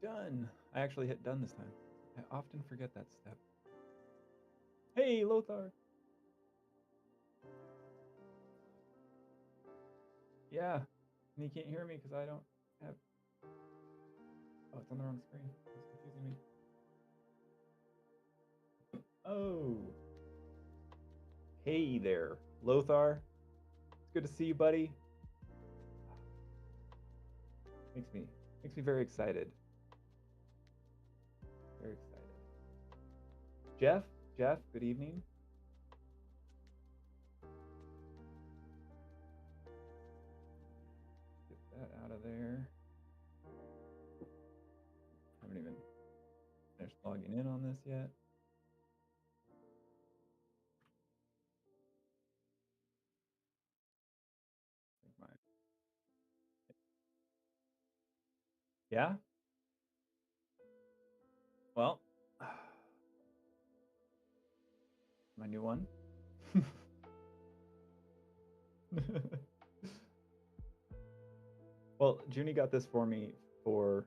done. I actually hit done this time. I often forget that step. Hey, Lothar. Yeah, and you can't hear me because I don't have. Oh, it's on the wrong screen. It's confusing me. Oh, hey there, Lothar. It's good to see you, buddy. Makes me very excited. Very excited. Jeff, good evening. Get that out of there. Haven't even finished logging in on this yet. Yeah? Well, my new one. Well, Junie got this for me for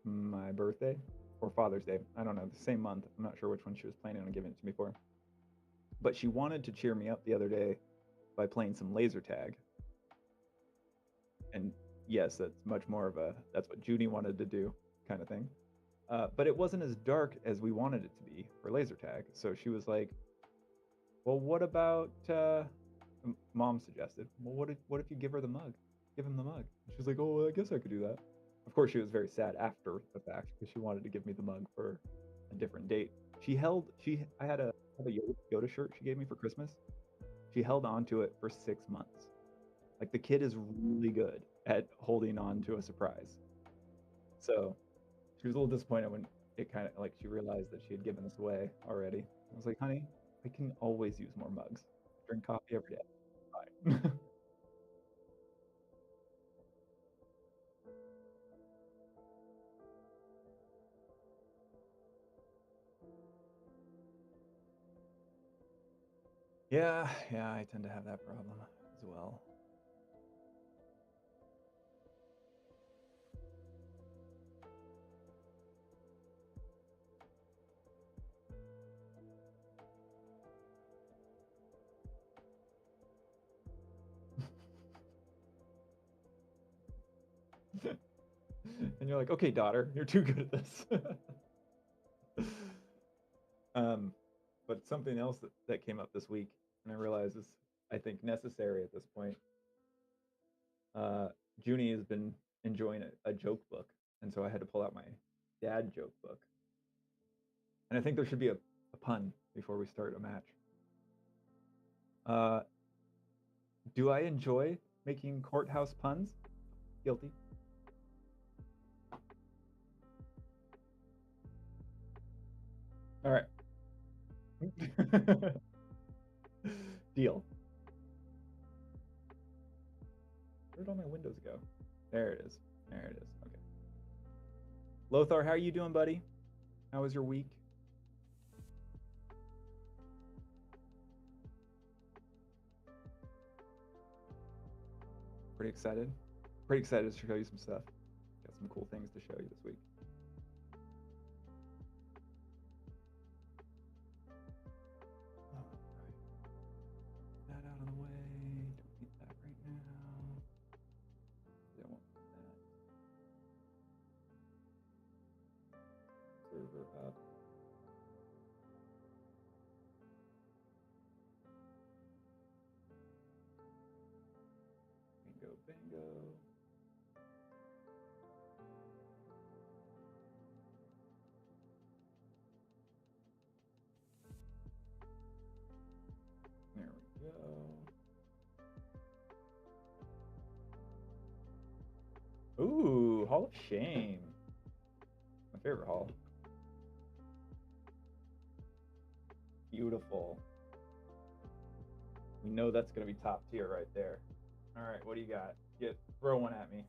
my birthday or Father's Day. I don't know, the same month. I'm not sure which one she was planning on giving it to me for. But she wanted to cheer me up the other day by playing some laser tag. And yes, that's much more of that's what Junie wanted to do kind of thing. But it wasn't as dark as we wanted it to be for laser tag. So she was like, well, what about, Mom suggested, well, what if you give her the mug? Give him the mug. She was like, oh, well, I guess I could do that. Of course, she was very sad after the fact because she wanted to give me the mug for a different date. I had a Yoda shirt she gave me for Christmas. She held on to it for 6 months. Like the kid is really good at holding on to a surprise. So she was a little disappointed when it kind of like she realized that she had given this away already. I was like, honey, I can always use more mugs. I drink coffee every day. Fine. Yeah, I tend to have that problem as well. And you're like, okay, daughter, you're too good at this. But something else that came up this week, and I realize is, I think, necessary at this point. Uh, Junie has been enjoying a joke book, and so I had to pull out my dad joke book. And I think there should be a pun before we start a match. Uh, do I enjoy making courthouse puns? Guilty. All right. Deal. Where'd all my windows go? There it is. There it is. Okay. Lothar, how are you doing, buddy? How was your week? Pretty excited. Pretty excited to show you some stuff. Got some cool things to show you this week. All right. That out of the way. Don't need that right now. Don't want that. Server up. Bingo, bingo. There we go. Ooh, Hall of Shame. My favorite hall. Beautiful. We know that's going to be top tier right there. All right, what do you got? Throw one at me.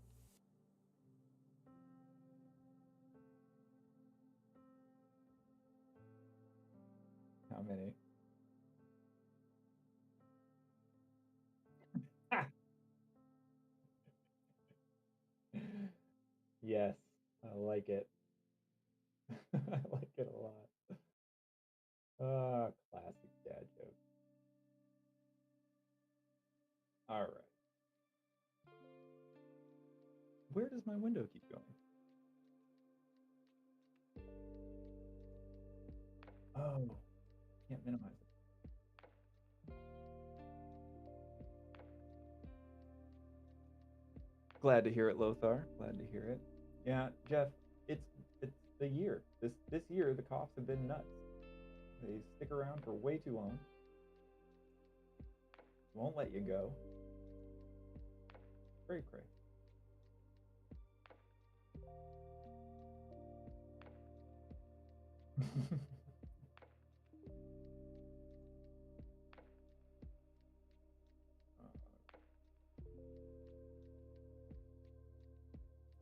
How many? Yes, I like like it. I like it a lot. Classic dad joke. All right. Where does my window keep going? Oh, can't minimize it. Glad to hear it, Lothar. Glad to hear it. Yeah, Jeff, it's it's the year. This year the coughs have been nuts. They stick around for way too long. Won't let you go. Cray cray.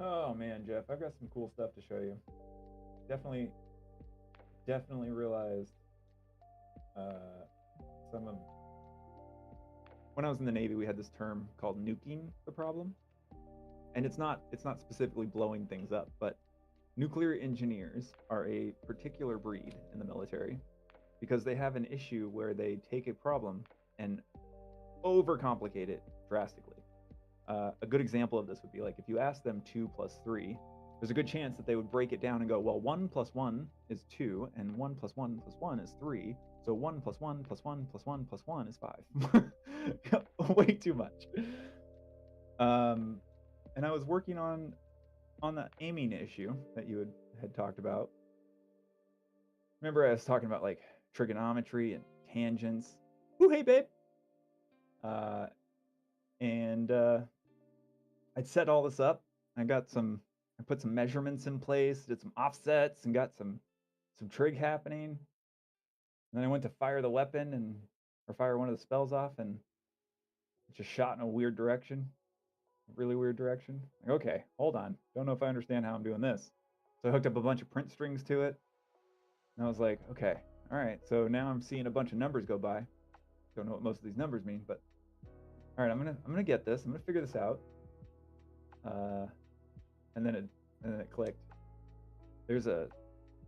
Oh man, Jeff, I've got some cool stuff to show you. Definitely, definitely realized uh, some of when I was in the Navy, we had this term called nuking the problem, and it's not specifically blowing things up, but nuclear engineers are a particular breed in the military because they have an issue where they take a problem and overcomplicate it drastically. A good example of this would be like if you ask them 2 plus 3, there's a good chance that they would break it down and go, well, 1 plus 1 is 2, and 1 plus 1 plus 1 is 3. So 1 plus 1 plus 1 plus 1 plus 1 is 5. Way too much. And I was working on the aiming issue that you had talked about. Remember I was talking about like trigonometry and tangents. Ooh, hey, babe. And I'd set all this up. I put some measurements in place, did some offsets, and got some trig happening. And then I went to fire the weapon or fire one of the spells off, and it just shot in a weird direction, a really weird direction. Like, okay, hold on. Don't know if I understand how I'm doing this. So I hooked up a bunch of print strings to it, and I was like, okay, all right. So now I'm seeing a bunch of numbers go by. Don't know what most of these numbers mean, but all right, I'm gonna get this. I'm gonna figure this out. And then it clicked.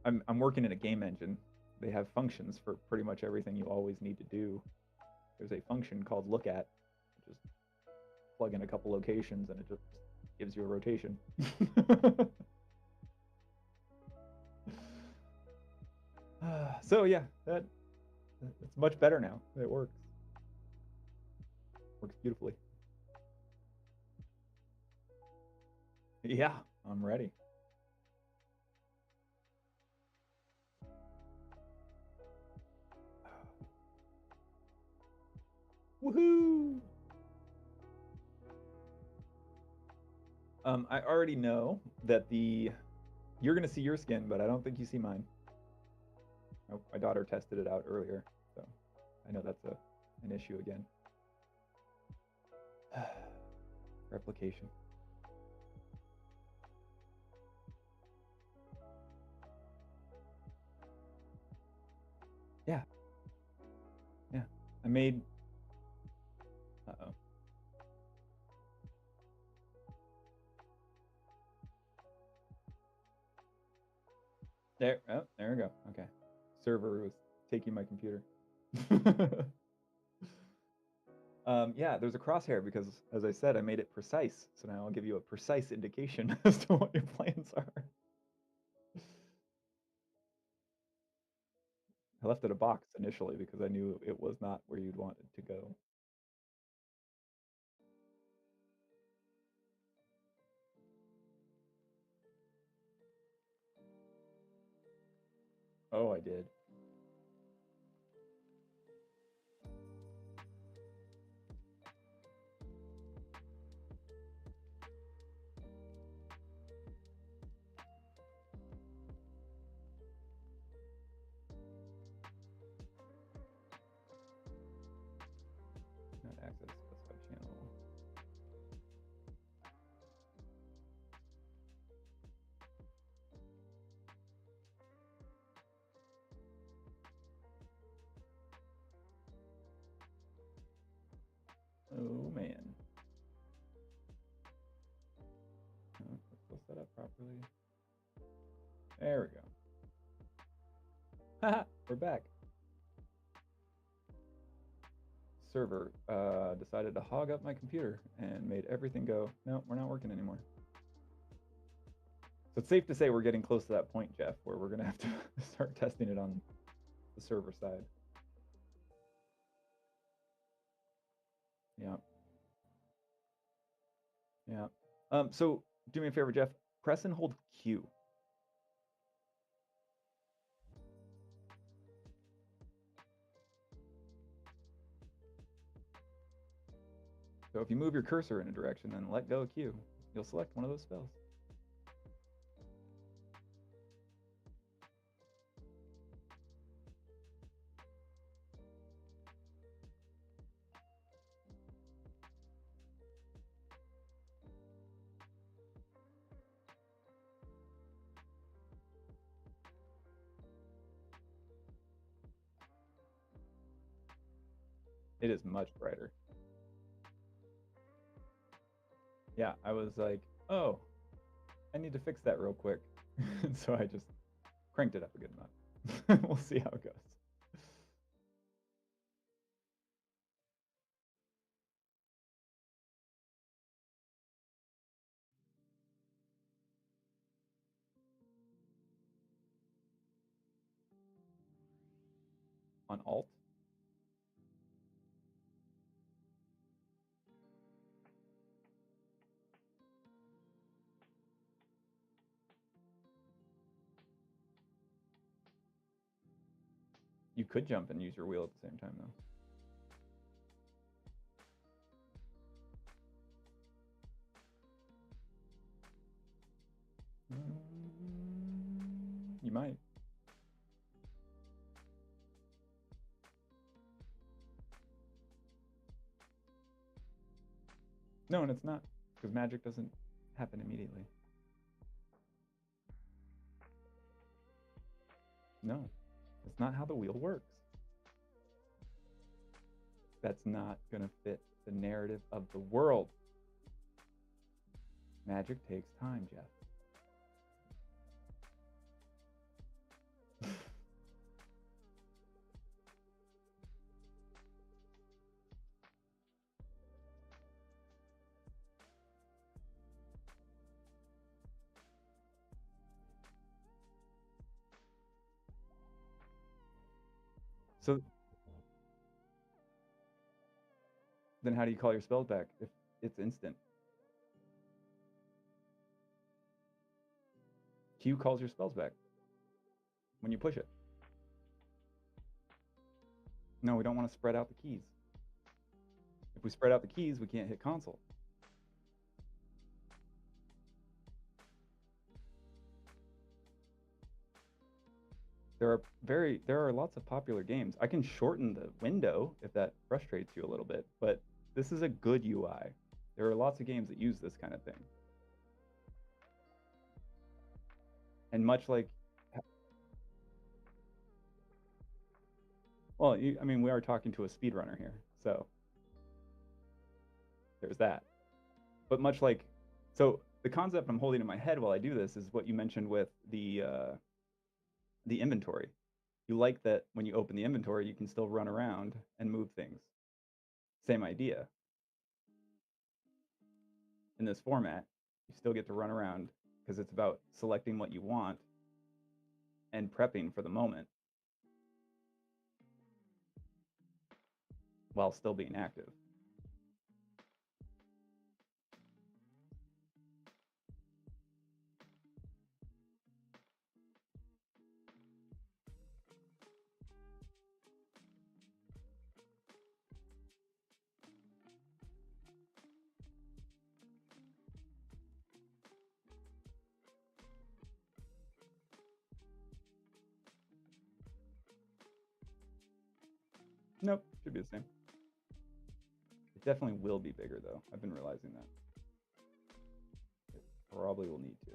I'm working in a game engine. They have functions for pretty much everything you always need to do. There's a function called look at. Just plug in a couple locations and it just gives you a rotation. So yeah, it's much better now. It works. Works beautifully. Yeah, I'm ready. Woohoo! I already know that you're gonna see your skin, but I don't think you see mine. Oh, my daughter tested it out earlier, so I know that's an issue again. Replication. Yeah. Yeah. I made. Uh-oh. There. Oh, there we go. Okay. Server was taking my computer. Yeah, there's a crosshair because, as I said, I made it precise. So now I'll give you a precise indication as to what your plans are. I left it a box initially because I knew it was not where you'd want it to go. Oh, I did. Not access specified channel. We're back. Server decided to hog up my computer and made everything go, no, we're not working anymore. So it's safe to say we're getting close to that point, Jeff, where we're going to have to start testing it on the server side. Yeah. Yeah. So do me a favor, Jeff. Press and hold Q. So if you move your cursor in a direction and let go of Q, you'll select one of those spells. It is much brighter. Yeah, I was like, oh, I need to fix that real quick. So I just cranked it up a good amount. We'll see how it goes. On Alt. You could jump and use your wheel at the same time, though. You might. No, and it's not, because magic doesn't happen immediately. No, that's not how the wheel works. That's not going to fit the narrative of the world. Magic takes time, Jeff. So then how do you call your spells back if it's instant? Q calls your spells back when you push it. No, we don't want to spread out the keys. If we spread out the keys, we can't hit console. There are lots of popular games. I can shorten the window if that frustrates you a little bit, but this is a good UI. There are lots of games that use this kind of thing. And much like, well, I mean, we are talking to a speedrunner here, so there's that. But much like, so the concept I'm holding in my head while I do this is what you mentioned with the inventory. You like that when you open the inventory, you can still run around and move things. Same idea. In this format, you still get to run around because it's about selecting what you want and prepping for the moment while still being active. Nope, should be the same. It definitely will be bigger, though. I've been realizing that. It probably will need to.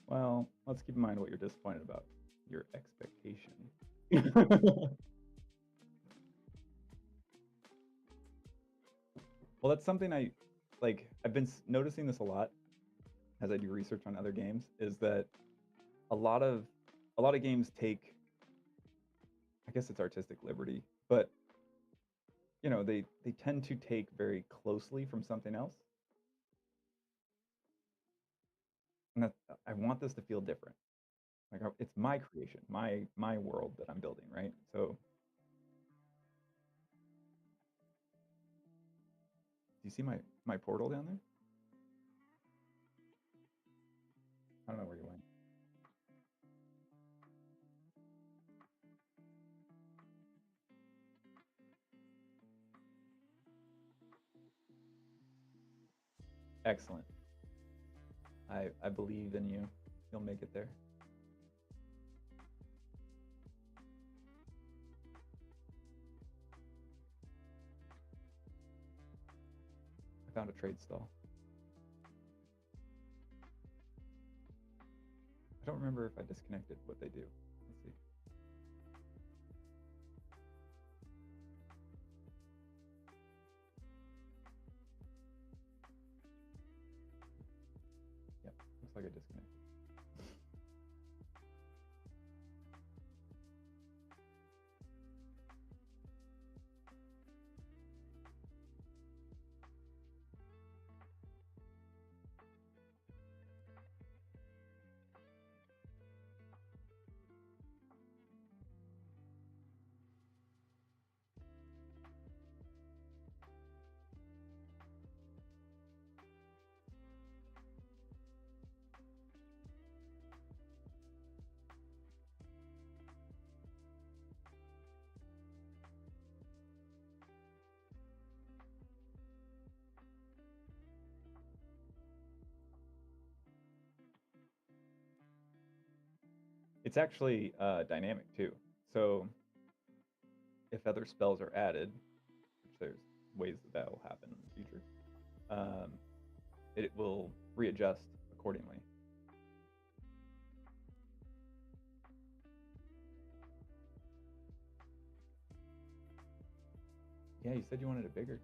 Well, let's keep in mind what you're disappointed about. Your expectation. Well, that's something I've been noticing this a lot as I do research on other games, is that a lot of games take, I guess it's artistic liberty, but they tend to take very closely from something else. And I want this to feel different. Like it's my creation, my world that I'm building, right? So, do you see my portal down there? I don't know where you went. Excellent. I believe in you. You'll make it there. I found a trade stall. I don't remember if I disconnected what they do. Let's see. Yep, looks like I disconnected. It's actually dynamic too. So if other spells are added, which there's ways that will happen in the future, um, it will readjust accordingly. Yeah, you said you wanted it bigger.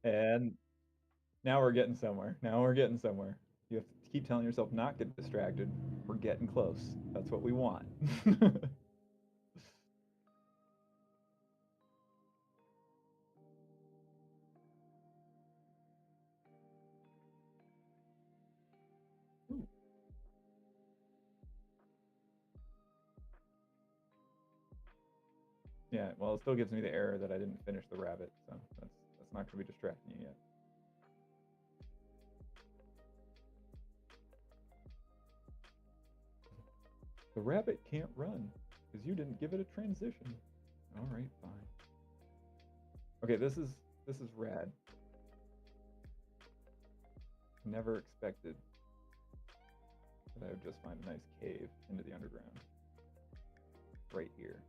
And now we're getting somewhere. Now we're getting somewhere. You have to keep telling yourself not get distracted. We're getting close. That's what we want. Yeah, well, it still gives me the error that I didn't finish the rabbit, so that's not going to be distracting you yet. The rabbit can't run because you didn't give it a transition. All right, fine. Okay, this is rad. Never expected that I would just find a nice cave into the underground right here.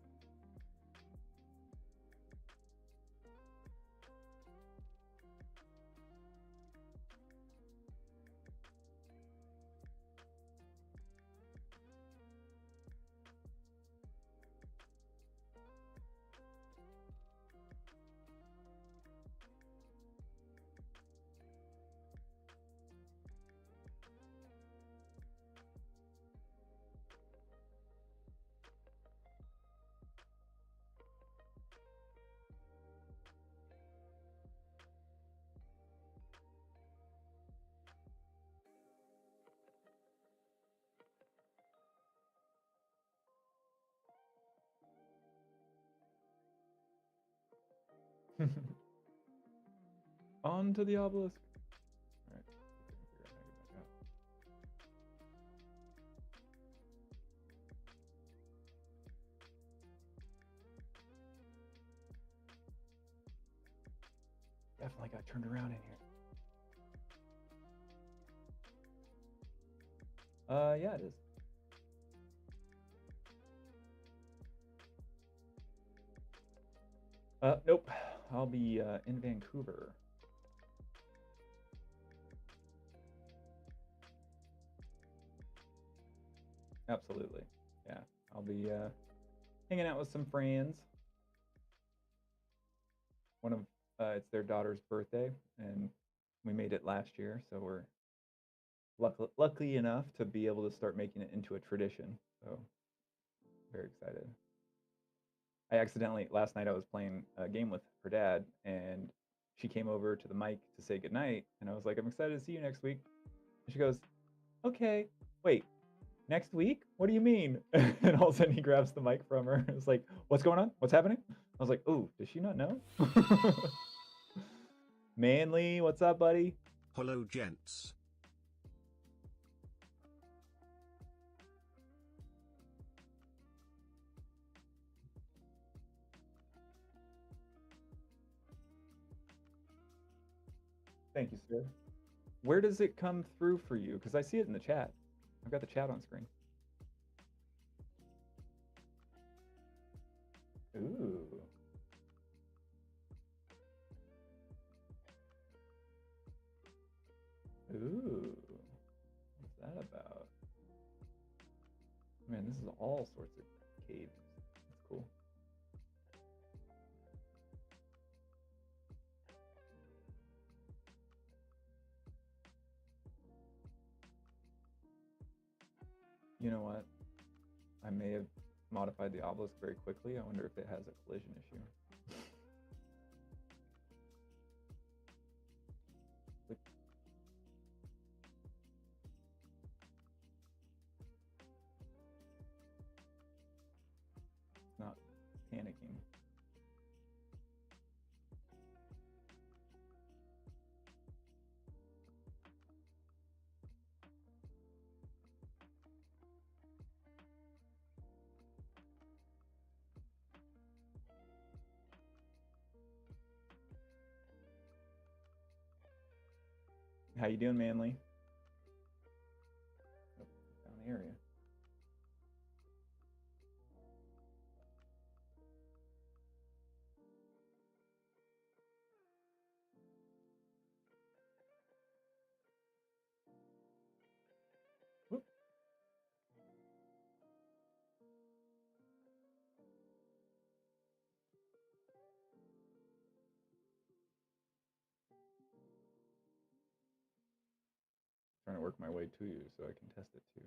On to the obelisk. got turned around in here. Yeah, it is. Nope. I'll be in Vancouver. Absolutely. Yeah. I'll be hanging out with some friends. One of it's their daughter's birthday, and we made it last year, so we're lucky enough to be able to start making it into a tradition. So very excited. I accidentally last night I was playing a game with her dad, and she came over to the mic to say goodnight, and I was like, "I'm excited to see you next week." And she goes, "Okay, wait, next week? What do you mean?" And all of a sudden he grabs the mic from her. It's like, "What's going on? What's happening?" I was like, "Ooh, does she not know?" Manly, what's up, buddy? Hello, gents. Thank you, sir. Where does it come through for you? Because I see it in the chat. I've got the chat on screen. Ooh. Ooh. What's that about? Man, this is all sorts of caves. That's cool. You know what? I may have modified the obelisk very quickly. I wonder if it has a collision issue. It's not panicking. How you doing, Manly? Oh, down the area. Whoop. Trying to work my way to you so I can test it too.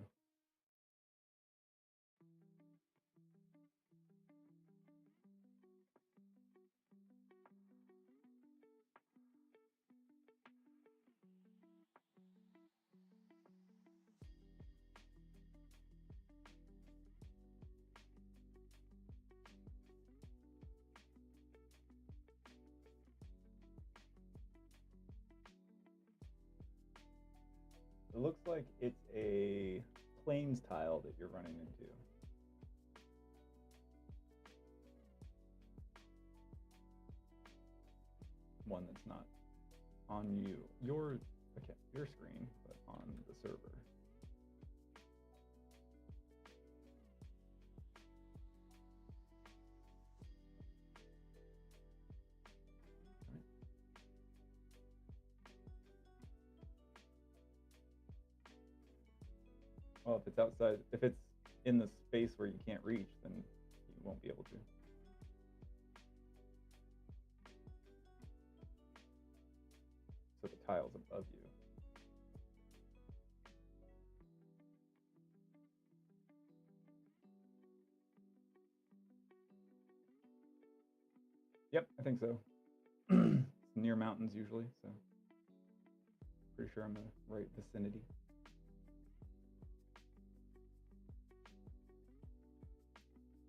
It looks like it's a plains tile that you're running into. One that's not on your screen, but on the server. Right. Well, if it's outside, if it's in the space where you can't reach, then you won't be able to. So the tile's above you. Yep, I think so. It's near mountains usually, so pretty sure I'm in the right vicinity.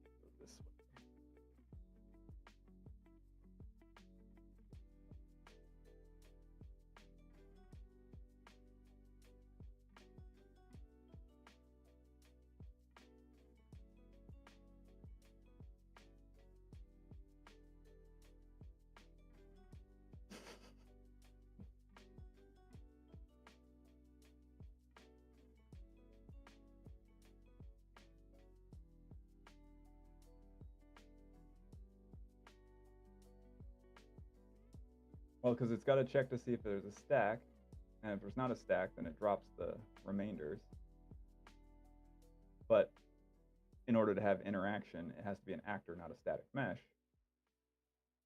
Go this way. Well, because it's got to check to see if there's a stack, and if there's not a stack, then it drops the remainders. But in order to have interaction, it has to be an actor, not a static mesh.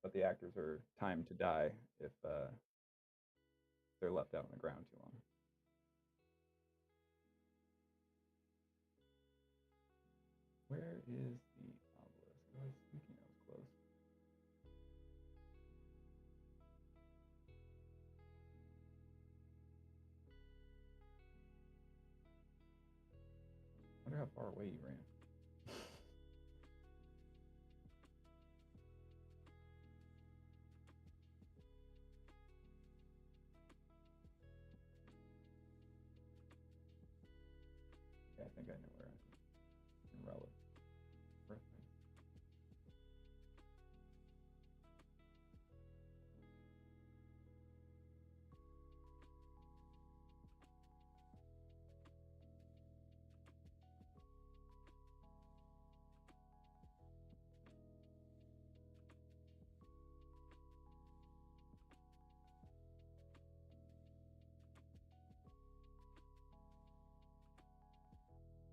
But the actors are timed to die if they're left out on the ground too long. Where is the obelisk? I was thinking I was close. I wonder how far away you ran. Yeah, I think I know where I am. In Relic.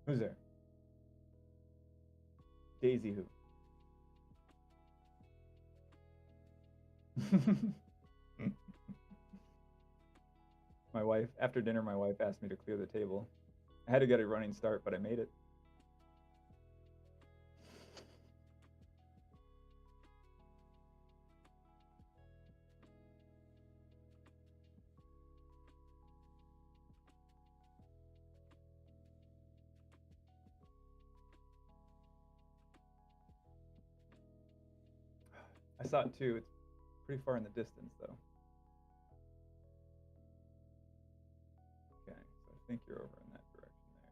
Who's there? Daisy who? My wife, after dinner, my wife asked me to clear the table. I had to get a running start, but I made it. I saw it too. It's pretty far in the distance, though. Okay, so I think you're over in that direction there.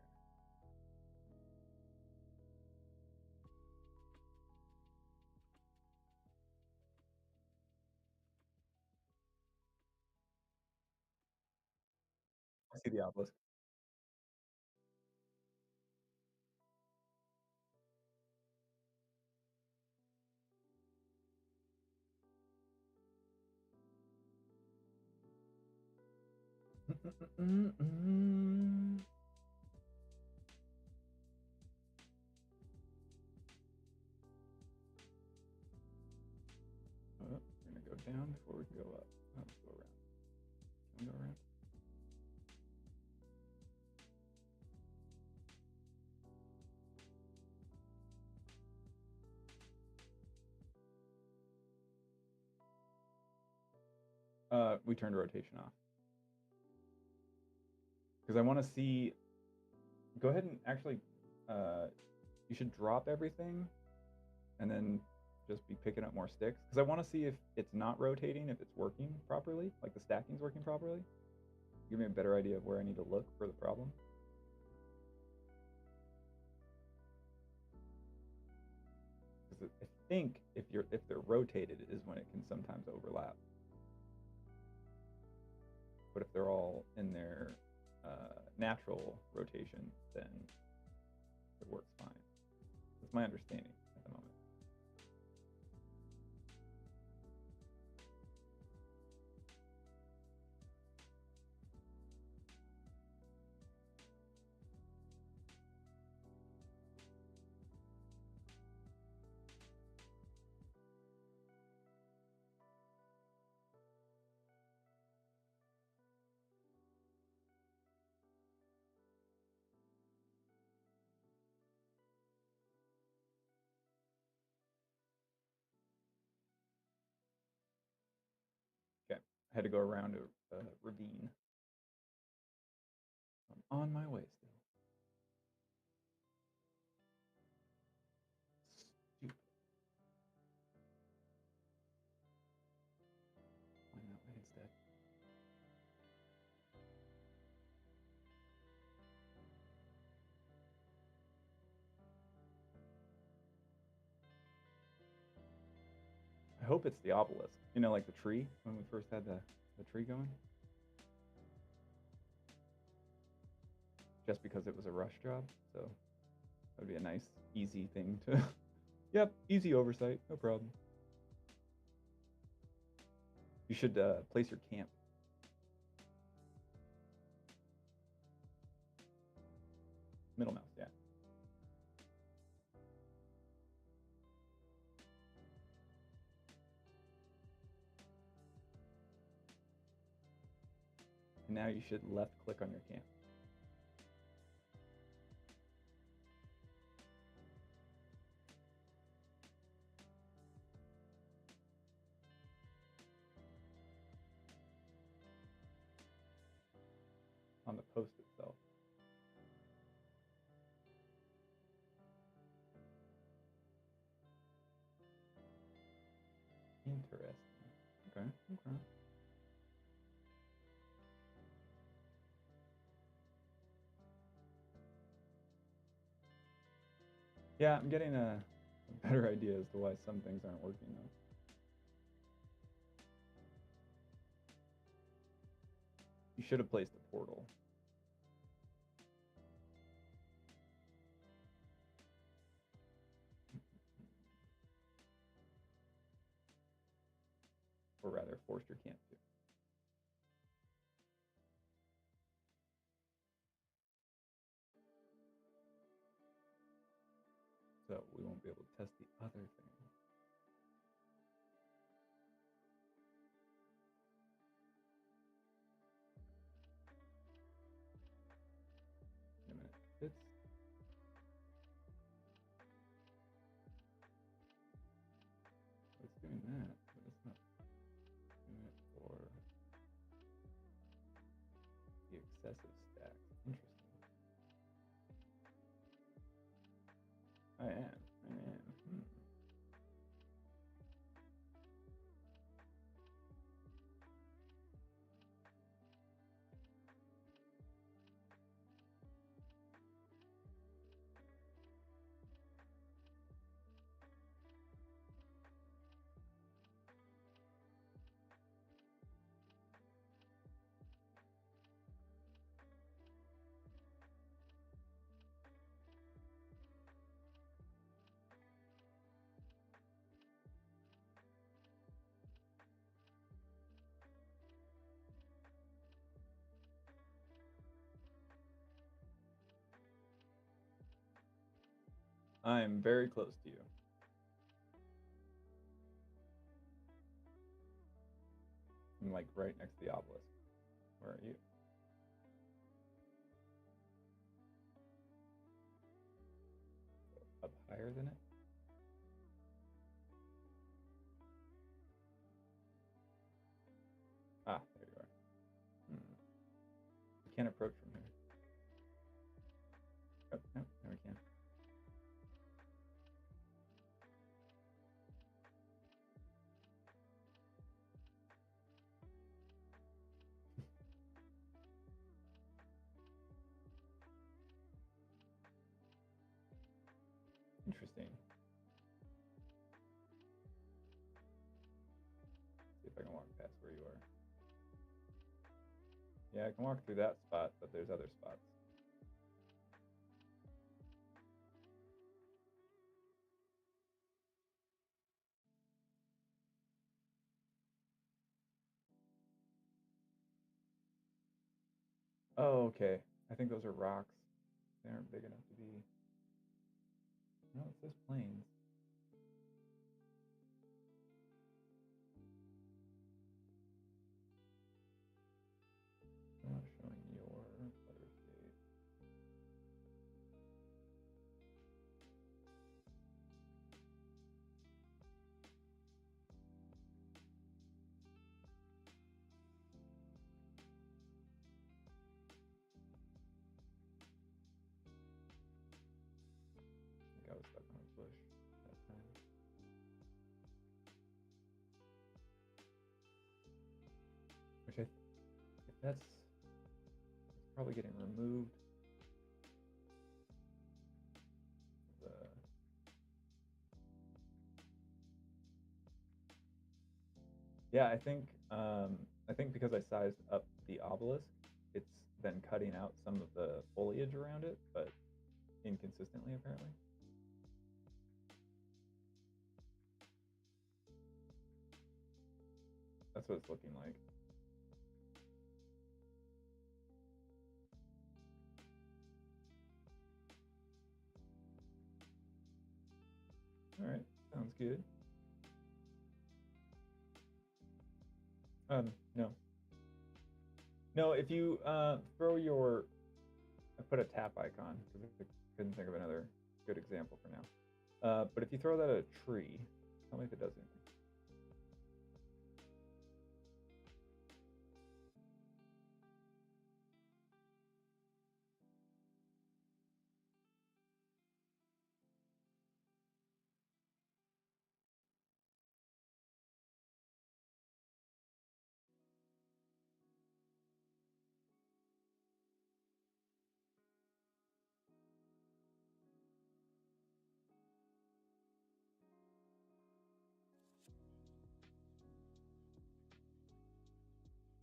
I see the obelisk. Oh, we're gonna go down before we can go up. Oh, let's go around. Can we go around? We turned rotation off because I want to see. Go ahead and actually, you should drop everything, and then just be picking up more sticks because I want to see if it's not rotating, if it's working properly, like the stacking's working properly. Give me a better idea of where I need to look for the problem. Because I think if they're rotated is when it can sometimes overlap. But if they're all in their natural rotation, then it works fine. That's my understanding at the moment. Okay, I had to go around a ravine. I'm on my way still. Stupid. Find that way instead. I hope it's the obelisk. You know, like the tree when we first had the tree going. Just because it was a rush job, so that would be a nice, easy thing to. Yep, easy oversight, no problem. You should place your camp. Middle mouse, yeah. And now you should left click on your camp. On the post itself. Interesting. Okay. Okay. Yeah, I'm getting a better idea as to why some things aren't working though. You should have placed a portal. Or rather, forced your camp to. So we won't be able to test the other thing. Wait a minute. It's doing that, but it's not doing it for the excessive stacks. Interesting. I am. I'm very close to you. I'm like right next to the obelisk. Where are you? Up higher than it? Ah, there you are. You can't approach from here. Oh, no, now we can. Interesting. See if I can walk past where you are. Yeah, I can walk through that spot, but there's other spots. Oh, okay. I think those are rocks. They aren't big enough to be. No, it says plains. I'm not showing your letter state. I think I was stuck on a bush that time. Which that's probably getting removed. Yeah, I think because I sized up the obelisk, it's then cutting out some of the foliage around it, but inconsistently apparently. That's what it's looking like. All right, sounds good. No. No, if you throw your, I put a tap icon because I couldn't think of another good example for now. But if you throw that at a tree, tell me if it does anything.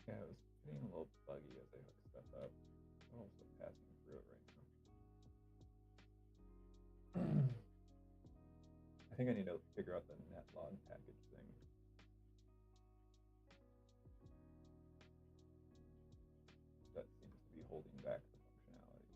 Yeah, it was getting a little buggy as I hooked stuff up. I'm also passing through it right now. I think I need to figure out the netlog package thing. That seems to be holding back the functionality.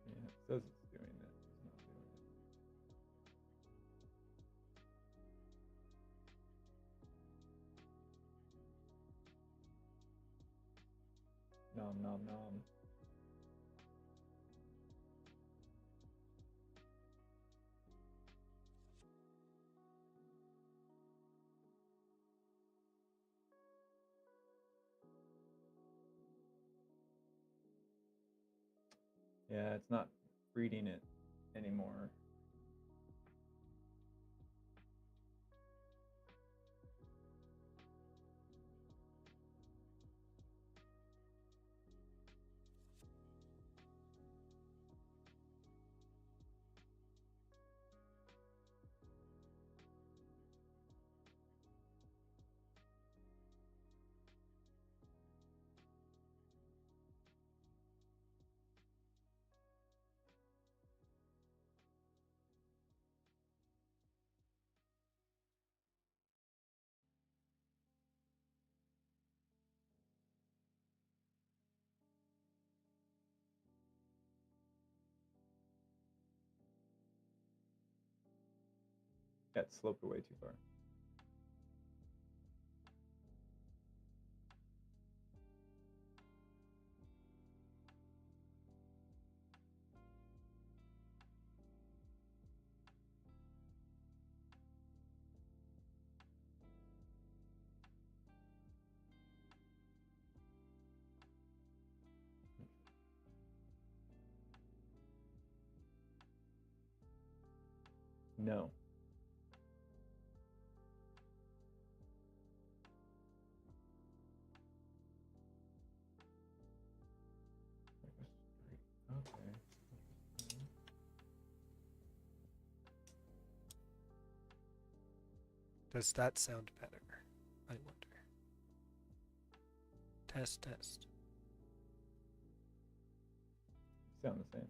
Yeah, it says it's doing it. It's not doing it. Nom nom nom. Yeah, it's not reading it anymore. Yeah, it sloped away too far. No. Okay. Does that sound better? I wonder. Test, test. Sound the same.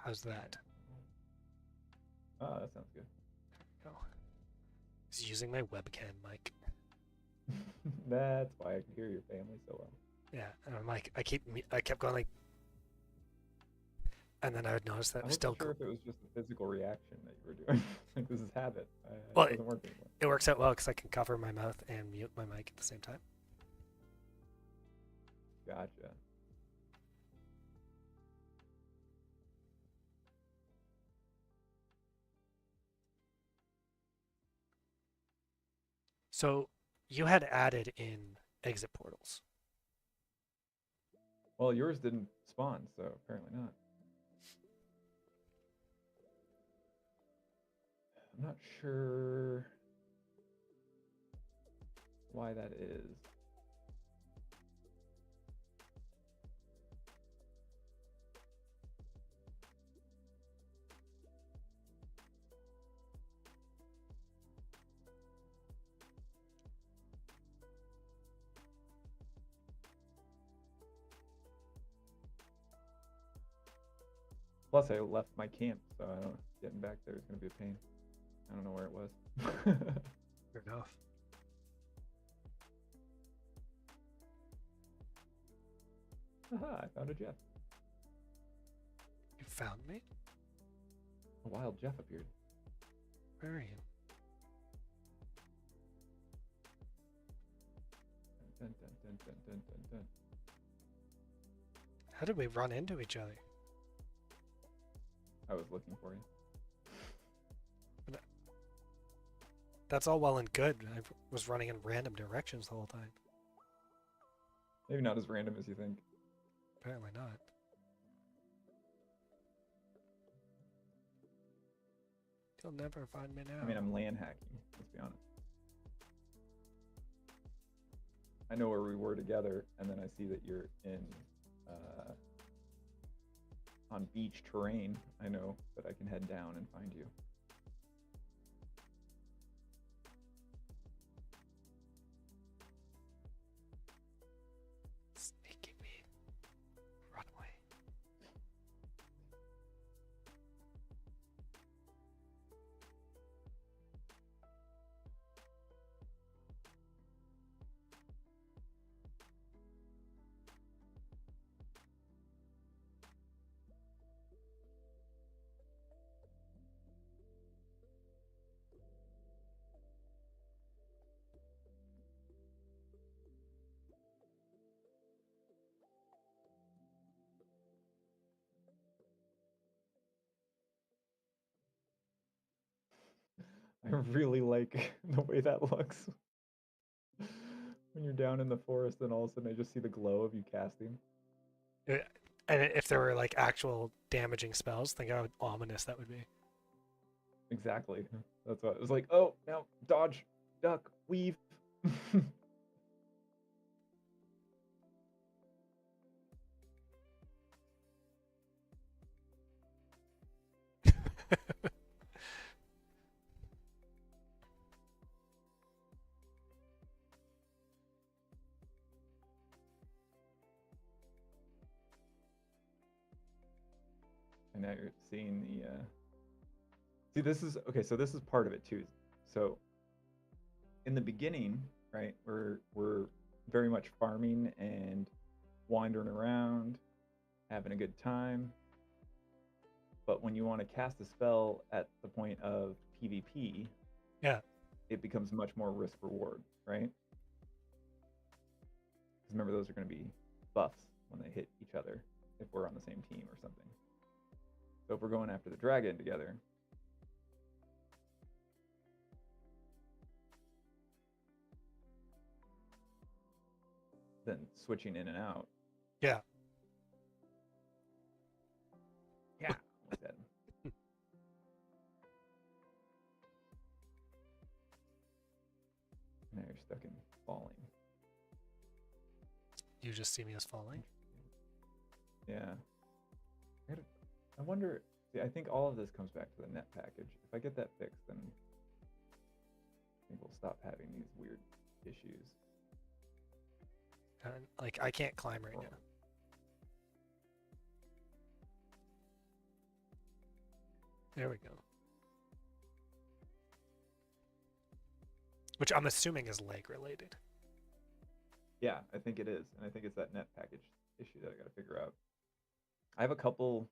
How's that? Ah, that sounds good. There we go. He's using my webcam mic. That's why I can hear your family so well. Yeah, and I'm like, I kept going like, and then I would notice that I it was wasn't still. sure if it was just a physical reaction that you were doing. Like, this is habit. Well, it doesn't work anymore. It works out well because I can cover my mouth and mute my mic at the same time. Gotcha. So you had added in exit portals. Well, yours didn't spawn, so apparently not. I'm not sure why that is. Plus, I left my camp, so I don't. Getting back there is going to be a pain. I don't know where it was. Fair enough. Aha, I found a Jeff. You found me? A wild Jeff appeared. Where are you? Dun, dun, dun, dun, dun, dun, dun. How did we run into each other? I was looking for you. That's all well and good. I was running in random directions the whole time. Maybe not as random as you think. Apparently not. You'll never find me now. I mean, I'm land hacking, let's be honest. I know where we were together, and then I see that you're in on beach terrain. I know that I can head down and find you. Sneaky me. Run away. I really like the way that looks. When you're down in the forest and all of a sudden I just see the glow of you casting. And if there were like actual damaging spells, think how ominous that would be. Exactly. That's what it was like. Oh, now dodge, duck, weave. And now you're seeing the see, this is okay, so this is part of it too. So in the beginning, right, we're very much farming and wandering around, having a good time. But when you want to cast a spell at the point of PvP, Yeah. it becomes much more risk reward, right? Because remember, those are going to be buffs when they hit each other if we're on the same team or something. So if we're going after the dragon together, then switching in and out. Yeah. Yeah, like that. Now you're stuck in falling. You just see me as falling. Yeah. I wonder. See, I think all of this comes back to the net package. If I get that fixed, then I think we'll stop having these weird issues. And, like, I can't climb right now. There we go. Which I'm assuming is leg related. Yeah, I think it is. And I think it's that net package issue that I got to figure out. I have a couple.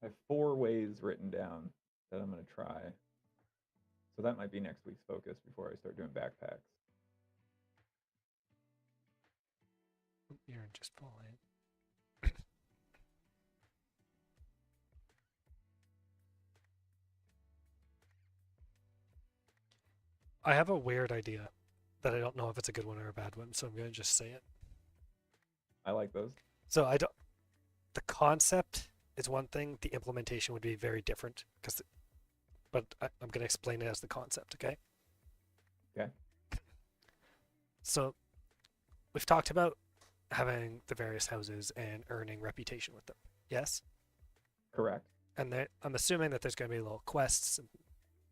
I have 4 ways written down that I'm going to try. So that might be next week's focus before I start doing backpacks. You're just falling. I have a weird idea that I don't know if it's a good one or a bad one, so I'm going to just say it. I like those. So I don't. The concept is one thing. The implementation would be very different. I'm going to explain it as the concept. Okay. Okay. So we've talked about having the various houses and earning reputation with them. Yes. Correct. And I'm assuming that there's going to be little quests and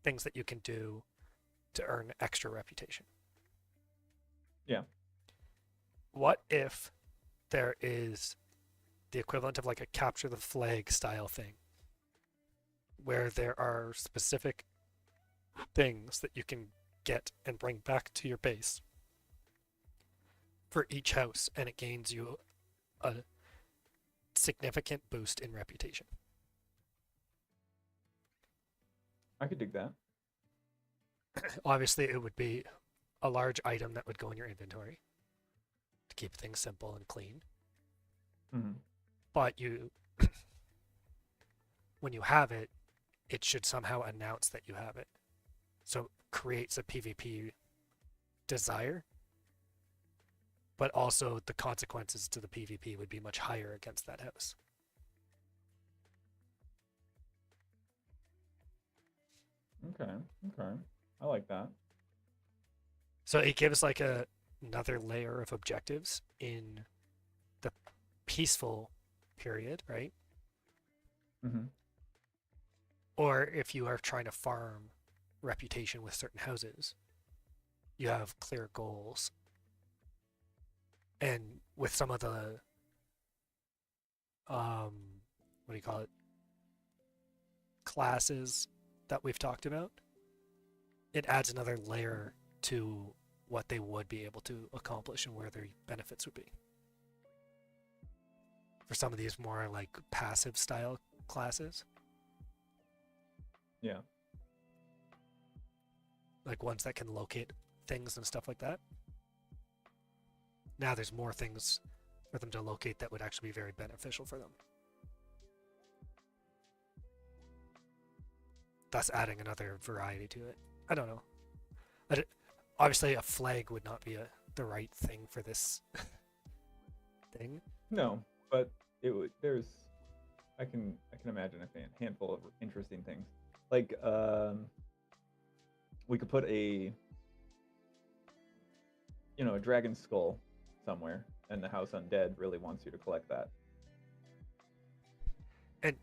things that you can do to earn extra reputation. Yeah. What if there is the equivalent of like a capture the flag style thing where there are specific things that you can get and bring back to your base for each house, and it gains you a significant boost in reputation? I could dig that. Obviously, it would be a large item that would go in your inventory to keep things simple and clean. Mm-hmm. But when you have it, it should somehow announce that you have it. So it creates a PvP desire, but also the consequences to the PvP would be much higher against that house. Okay. I like that. So it gives like another layer of objectives in the peaceful period, right? Mm-hmm. Or if you are trying to farm reputation with certain houses, you have clear goals. And with some of the what do you call it, classes that we've talked about, it adds another layer to what they would be able to accomplish and where their benefits would be. For some of these more like passive style classes. Yeah. Like ones that can locate things and stuff like that. Now there's more things for them to locate that would actually be very beneficial for them. Thus adding another variety to it. I don't know. Obviously, a flag would not be the right thing for this thing. No, but it would. I can imagine a handful of interesting things. Like, we could put a dragon skull somewhere, and the House Undead really wants you to collect that. And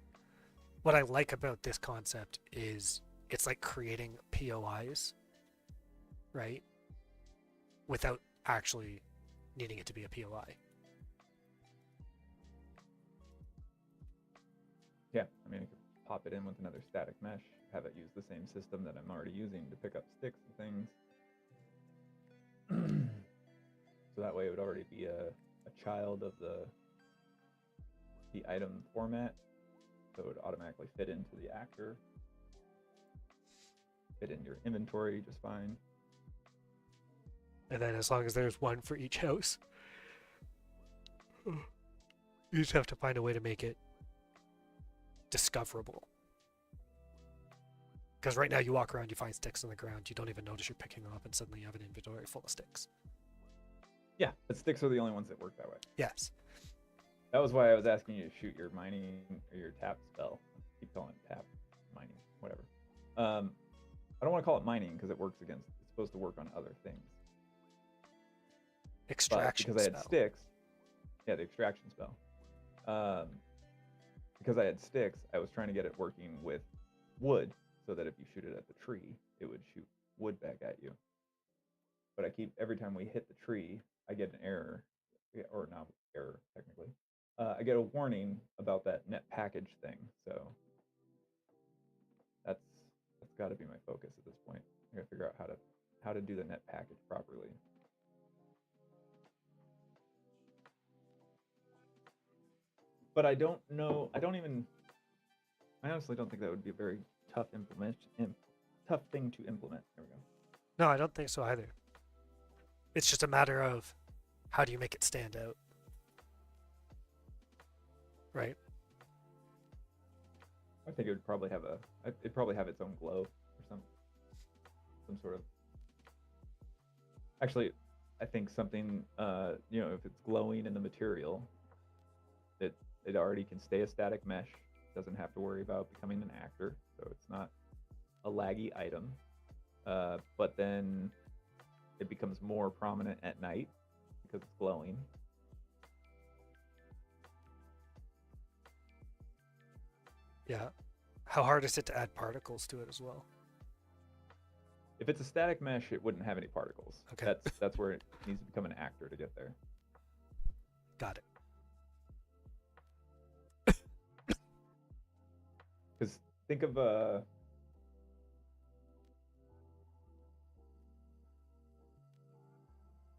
what I like about this concept is it's like creating POIs, right? Without actually needing it to be a POI. Yeah, I mean, I could pop it in with another static mesh, have it use the same system that I'm already using to pick up sticks and things. So that way it would already be a child of the item format, so it would automatically fit into the actor, fit in your inventory just fine. And then as long as there's one for each house, you just have to find a way to make it discoverable. Because right now you walk around, you find sticks on the ground, you don't even notice you're picking them up, and suddenly you have an inventory full of sticks. Yeah, but sticks are the only ones that work that way. Yes. That was why I was asking you to shoot your mining or your tap spell. I keep calling it tap, mining, whatever. I don't want to call it mining because it's supposed to work on other things. Extraction because spell. I had sticks. Yeah, the extraction spell. Because I had sticks, I was trying to get it working with wood so that if you shoot it at the tree, it would shoot wood back at you. But every time we hit the tree, I get an error, or not error technically. I get a warning about that net package thing. So that's got to be my focus at this point. I got to figure out how to do the net package properly. But I don't know. I honestly don't think that would be a very tough thing to implement. There we go. No, I don't think so either. It's just a matter of how do you make it stand out, right? I think it would probably have its own glow or some sort of. Actually, I think something, if it's glowing in the material, it already can stay a static mesh. Doesn't have to worry about becoming an actor, so it's not a laggy item. But then it becomes more prominent at night because it's glowing. Yeah. How hard is it to add particles to it as well? If it's a static mesh, it wouldn't have any particles. Okay. That's where it needs to become an actor to get there. Got it. Because think of what's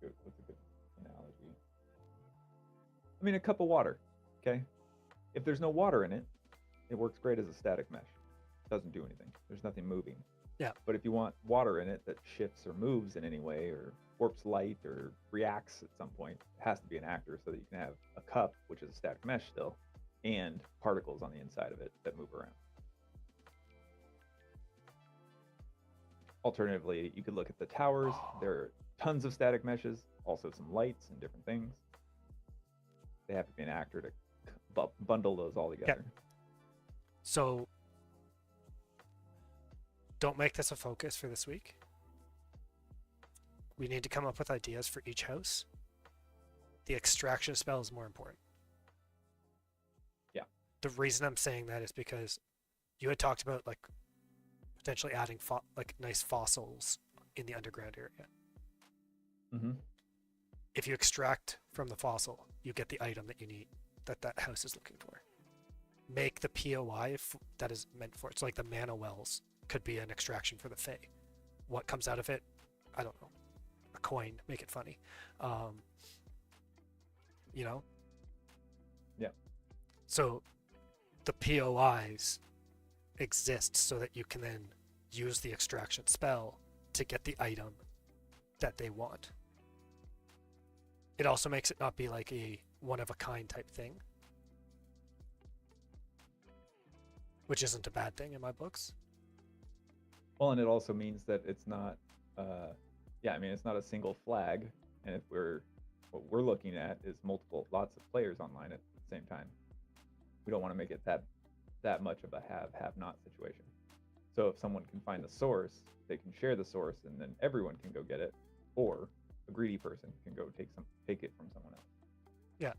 a good analogy? I mean, a cup of water. Okay, if there's no water in it, it works great as a static mesh. It doesn't do anything. There's nothing moving. Yeah. But if you want water in it that shifts or moves in any way or warps light or reacts at some point, it has to be an actor so that you can have a cup, which is a static mesh still, and particles on the inside of it that move around. Alternatively, you could look at the towers. There are tons of static meshes, also some lights and different things. They have to be an actor to bundle those all together. Yeah. So don't make this a focus for this week. We need to come up with ideas for each house. The extraction spell is more important. Yeah. The reason I'm saying that is because you had talked about like potentially adding nice fossils in the underground area. Mm-hmm. If you extract from the fossil, you get the item that you need, that house is looking for. Make the POI that is meant for it. So like the mana wells could be an extraction for the Fae. What comes out of it? I don't know. A coin. Make it funny. Yeah. So the POIs exist so that you can then use the extraction spell to get the item that they want. It also makes it not be like a one-of-a-kind type thing, which isn't a bad thing in my books. Well, and it also means that it's not, it's not a single flag. And what we're looking at is lots of players online at the same time. We don't want to make it that much of a have-not situation. So if someone can find the source, they can share the source, and then everyone can go get it, or a greedy person can go take it from someone else. Yeah.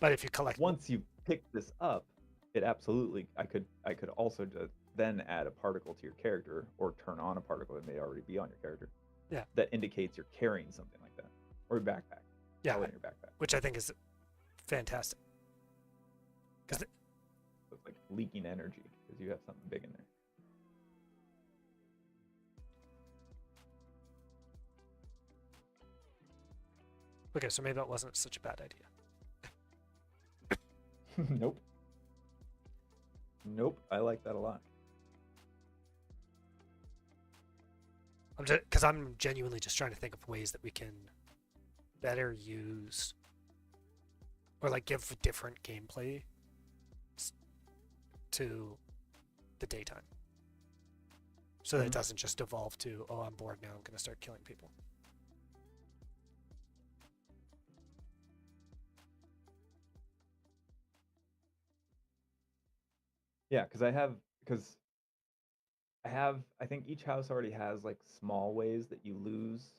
But if you collect once you pick this up, it absolutely I could also then add a particle to your character or turn on a particle that may already be on your character. Yeah. That indicates you're carrying something like that, or a backpack. Yeah. In your backpack, which I think is fantastic. Because it's like leaking energy because you have something big in there. Okay, so maybe that wasn't such a bad idea. Nope. I like that a lot. Because I'm genuinely just trying to think of ways that we can better use or like give different gameplay to the daytime, so that it doesn't just devolve to, oh, I'm bored now, I'm going to start killing people. Yeah, because I think each house already has like small ways that you lose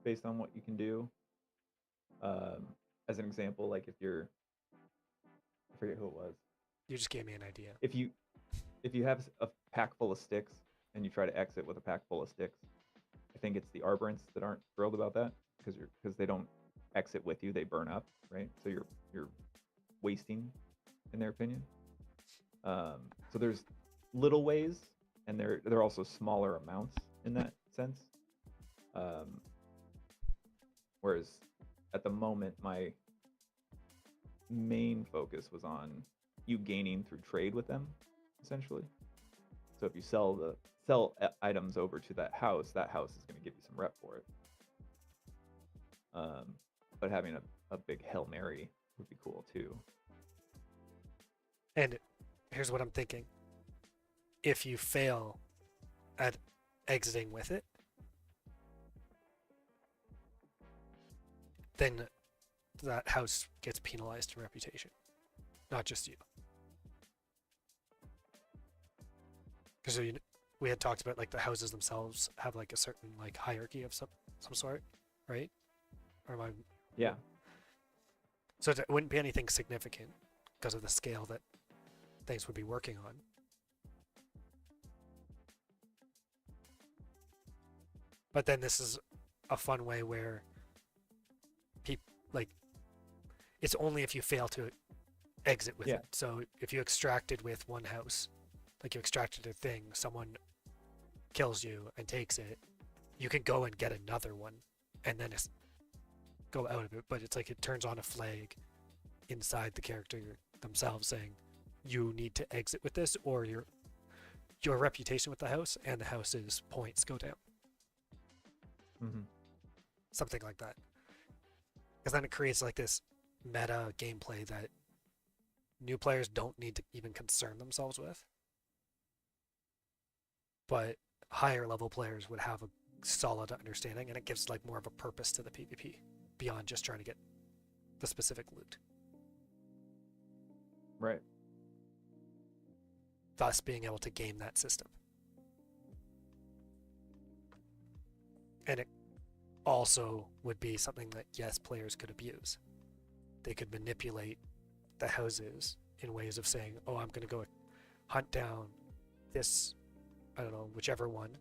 based on what you can do. As an example, like I forget who it was. You just gave me an idea. If you have a pack full of sticks and you try to exit with a pack full of sticks, I think it's the Arborants that aren't thrilled about that because they don't exit with you, they burn up, right? So you're wasting, in their opinion. So there's little ways, and they're also smaller amounts in that sense. Whereas at the moment, my main focus was on you gaining through trade with them, essentially. So if you sell items over to that house is going to give you some rep for it. But having a big Hail Mary would be cool too. And here's what I'm thinking. If you fail at exiting with it, then that house gets penalized in reputation, not just you. Because we had talked about like the houses themselves have like a certain like hierarchy of some sort, right? Or am I? Yeah. So it wouldn't be anything significant because of the scale that things would be working on. But then this is a fun way where people like it's only if you fail to exit with it. So if you extracted with one house, like you extracted a thing, someone kills you and takes it, you can go and get another one and then go out of it. But it's like it turns on a flag inside the character themselves saying you need to exit with this, or your reputation with the house and the house's points go down. Mm-hmm. Something like that. Because then it creates like this meta gameplay that new players don't need to even concern themselves with. But higher level players would have a solid understanding, and it gives like more of a purpose to the PvP beyond just trying to get the specific loot. Right. Thus being able to game that system. And it also would be something that, yes, players could abuse. They could manipulate the houses in ways of saying, oh, I'm going to go hunt down this, I don't know, whichever one,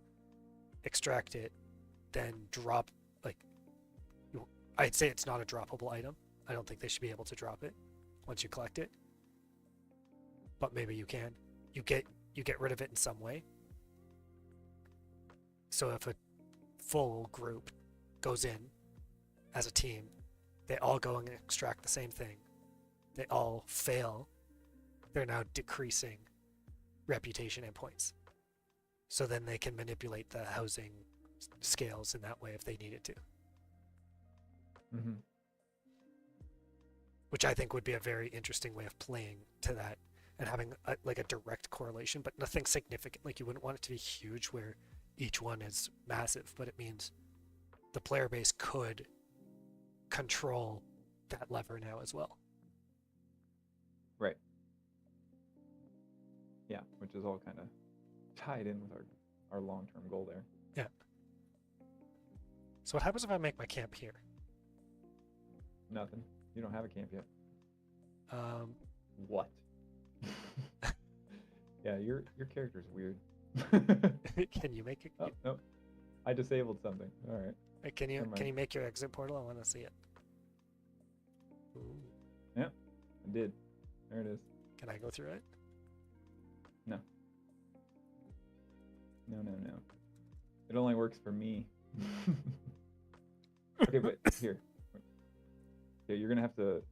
extract it, then drop, like, I'd say it's not a droppable item. I don't think they should be able to drop it once you collect it. But maybe you can. You get rid of it in some way. So if a full group goes in as a team, they all go and extract the same thing, they all fail, they're now decreasing reputation and points. So then they can manipulate the housing scales in that way if they needed to. Mm-hmm. Which I think would be a very interesting way of playing to that and having like a direct correlation, but nothing significant. Like you wouldn't want it to be huge where each one is massive, but it means the player base could control that lever now as well. Right. Yeah, which is all kind of tied in with our long-term goal there. Yeah. So what happens if I make my camp here? Nothing. You don't have a camp yet. What? Yeah, your character's weird. Can you make it? Oh, no. I disabled something. All right. Can you make your exit portal? I want to see it. Ooh. Yeah, I did. There it is. Can I go through it? No. No. It only works for me. Okay, but here. Okay, you're gonna have to.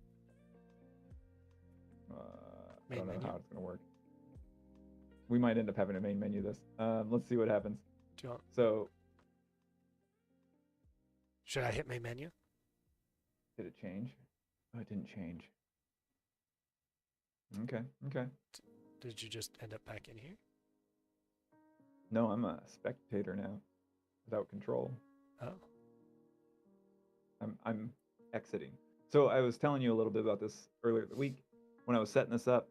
I don't know how it's gonna work. We might end up having a main menu this. Let's see what happens. So. Should I hit main menu? Did it change? Oh, it didn't change. Okay. Did you just end up back in here? No, I'm a spectator now, without control. Oh. I'm exiting. So I was telling you a little bit about this earlier in the week. When I was setting this up,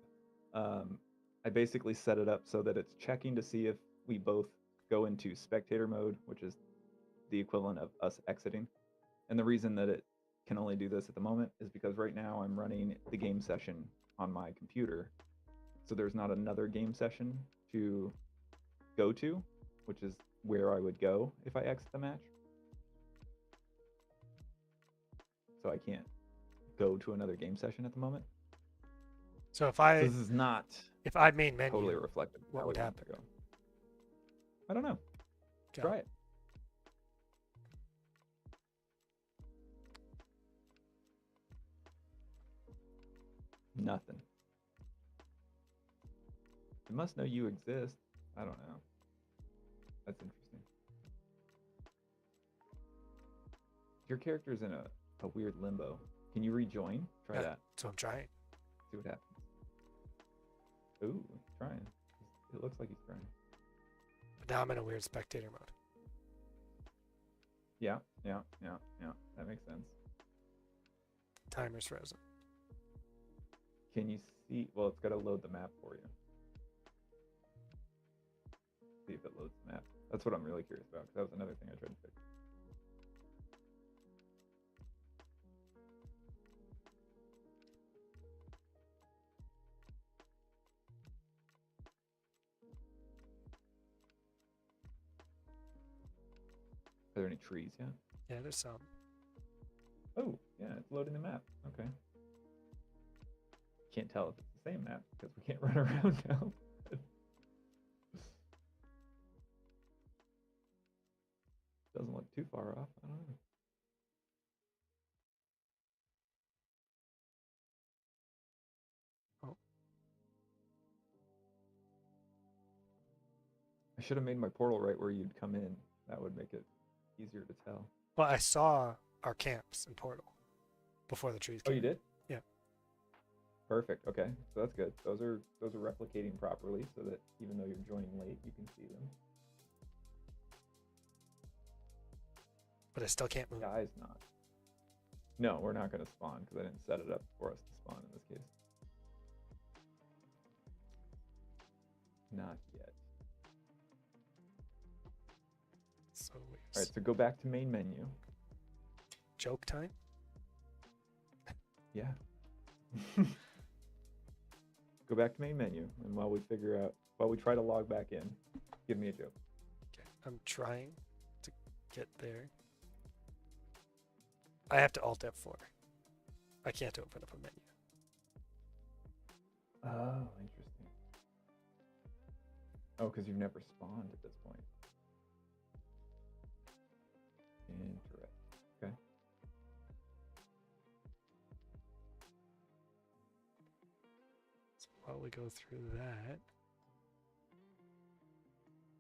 I basically set it up so that it's checking to see if we both go into spectator mode, which is the equivalent of us exiting. And the reason that it can only do this at the moment is because right now I'm running the game session on my computer. So there's not another game session to go to, which is where I would go if I exit the match. So I can't go to another game session at the moment. So if this is not if I main menu totally reflective, what would happen? Go. I don't know. Go. Try it. Nothing. It must know you exist. I don't know. That's interesting. Your character's in a weird limbo. Can you rejoin? Try that. So I'm trying. See what happens. Ooh, he's trying. It looks like he's trying. But now I'm in a weird spectator mode. Yeah. That makes sense. Timer's frozen. Can you see? Well, it's got to load the map for you. See if it loads the map. That's what I'm really curious about, because that was another thing I tried to fix. Are there any trees yet? Yeah, there's some. Oh, yeah, it's loading the map. Okay. Can't tell if it's the same map because we can't run around now. Doesn't look too far off. I don't know. Oh. I should have made my portal right where you'd come in. That would make it easier to tell. Well, I saw our camps in Portal before the trees Oh, came. you did? Yeah. Perfect. Okay, so that's good. Those are replicating properly, so that even though you're joining late, you can see them. But I still can't move. Guy's not. No, we're not going to spawn because I didn't set it up for us to spawn in this case. Not yet. So All right, so go back to main menu. joke time. Yeah. Go back to main menu, and while we try to log back in, give me a joke. Okay, I'm trying to get there. I have to Alt F4. I can't open up a menu. Oh, interesting. Oh, because you've never spawned at this point. Interesting. Okay. So while we go through that,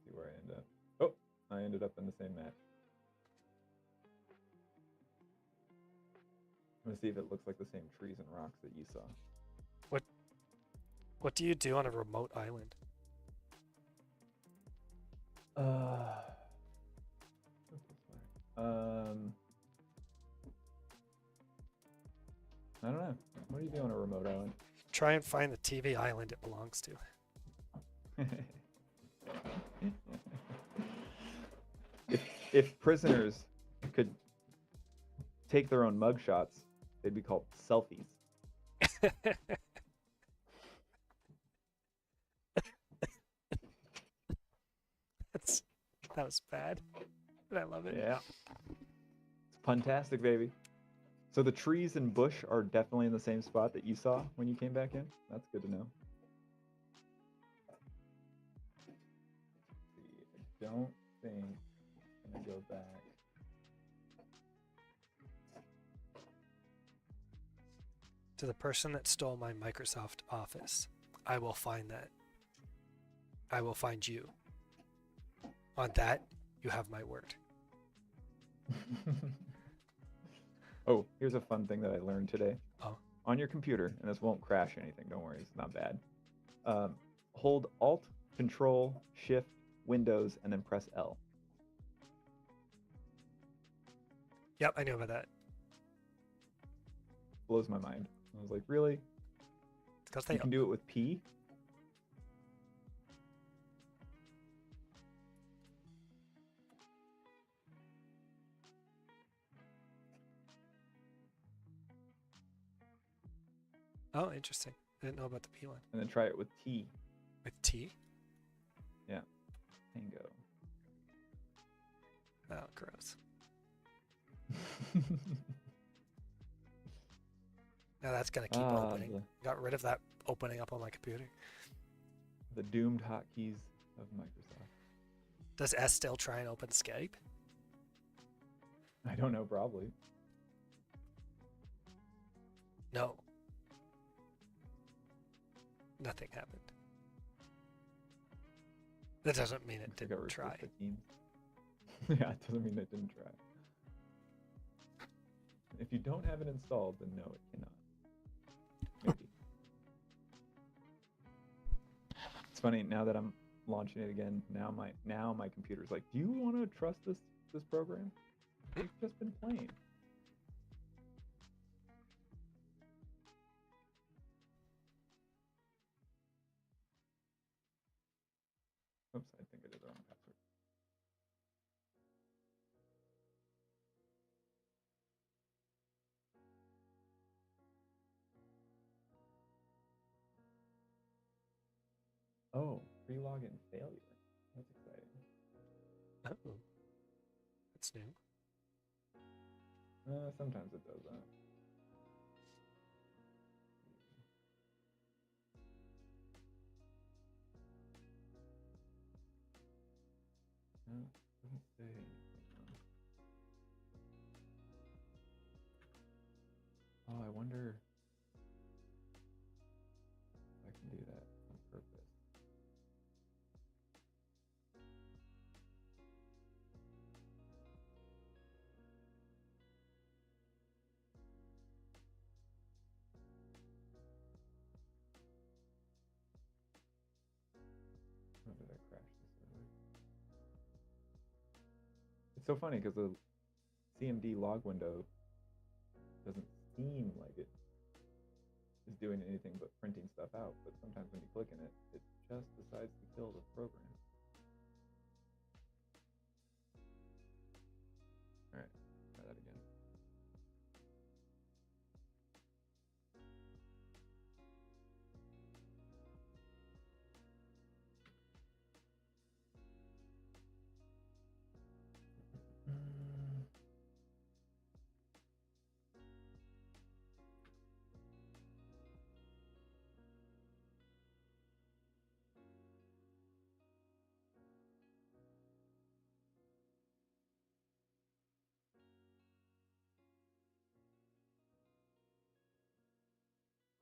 See where I end up. Oh, I ended up in the same match. I'm gonna see if it looks like the same trees and rocks that you saw. what do you do on a remote island? I don't know. What do you do on a remote island? Try and find the TV island it belongs to. If prisoners could take their own mugshots, they'd be called selfies. That was bad, but I love it. Yeah. It's fantastic, baby. So the trees and bush are definitely in the same spot that you saw when you came back in? That's good to know. Let's see, I don't think I'm gonna go back. To the person that stole my Microsoft Office, I will find that. I will find you. On that, you have my word. Oh, here's a fun thing that I learned today. Oh. On your computer, and this won't crash anything, don't worry, it's not bad. Hold Alt, Control, Shift, Windows, and then press L. Yep, I knew about that. Blows my mind. I was like, really? Because You can do it with P? Oh, interesting. I didn't know about the P one. And then try it with T. With T? Tango. Oh, gross. Now that's going to keep opening. Got rid of that opening up on my computer. The doomed hotkeys of Microsoft. Does S still try and open Skype? I don't know, probably. No. Nothing happened. That doesn't mean it Looks like I didn't try. replaced the Teams. Yeah, it doesn't mean it didn't try. If you don't have it installed, then no, it cannot. Maybe. It's funny now that I'm launching it again. Now my computer's like, do you want to trust this program? It's just been playing. Oops, I think I did the wrong password. Oh, pre-login failure. That's exciting. Oh, that's new. Sometimes it does that. No, it doesn't say anything though. Oh, I wonder if I can do that on purpose. Oh, did I crash the server? It's so funny because the CMD log window doesn't seem like it is doing anything but printing stuff out, but sometimes when you click in it, it just decides to kill the program. All right, try that again.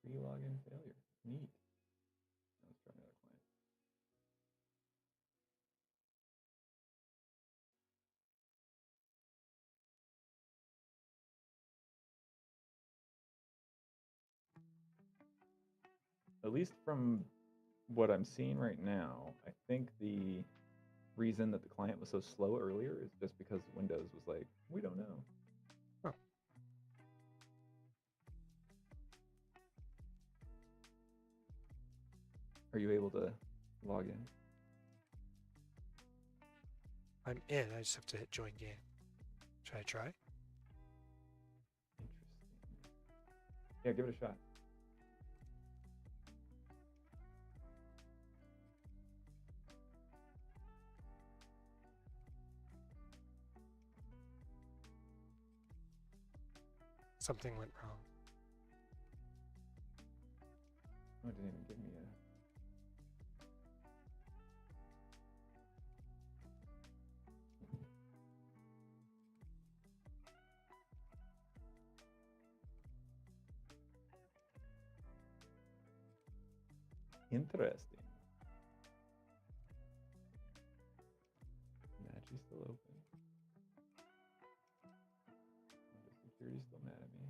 Pre-login failure. Neat. Let's try another client. At least from what I'm seeing right now, I think the reason that the client was so slow earlier is just because Windows was like, we don't know. Huh. Are you able to log in? I'm in. I just have to hit join game. Should I try? Interesting. Yeah, give it a shot. Something went wrong. Oh, it didn't even give me a... Interesting. Match is still open. Windows security's still mad at me.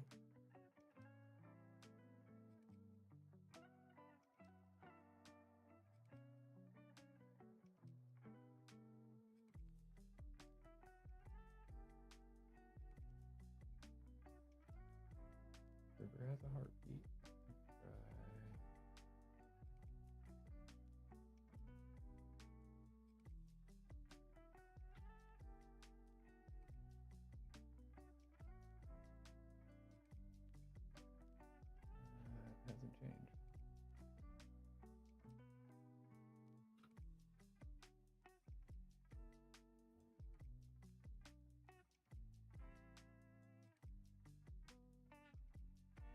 Server has a heartbeat. Let's try. It hasn't changed.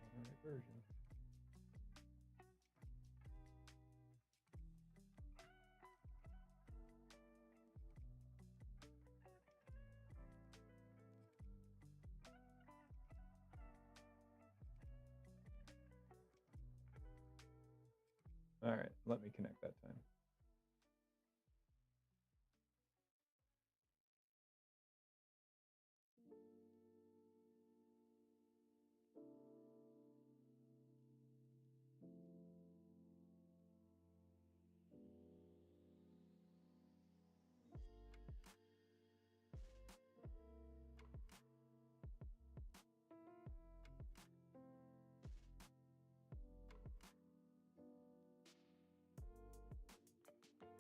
Not the right version. All right, let me connect that time.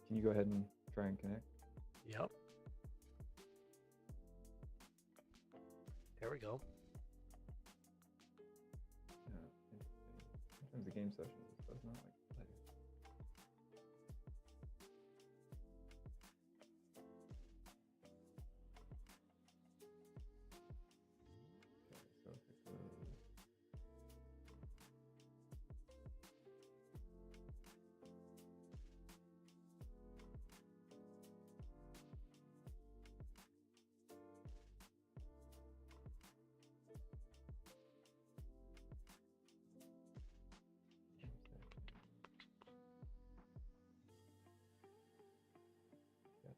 Can you go ahead and try and connect. Yep. There we go. Yeah, interesting. Sometimes the game session just does not like play. Okay, so if it goes. Yep.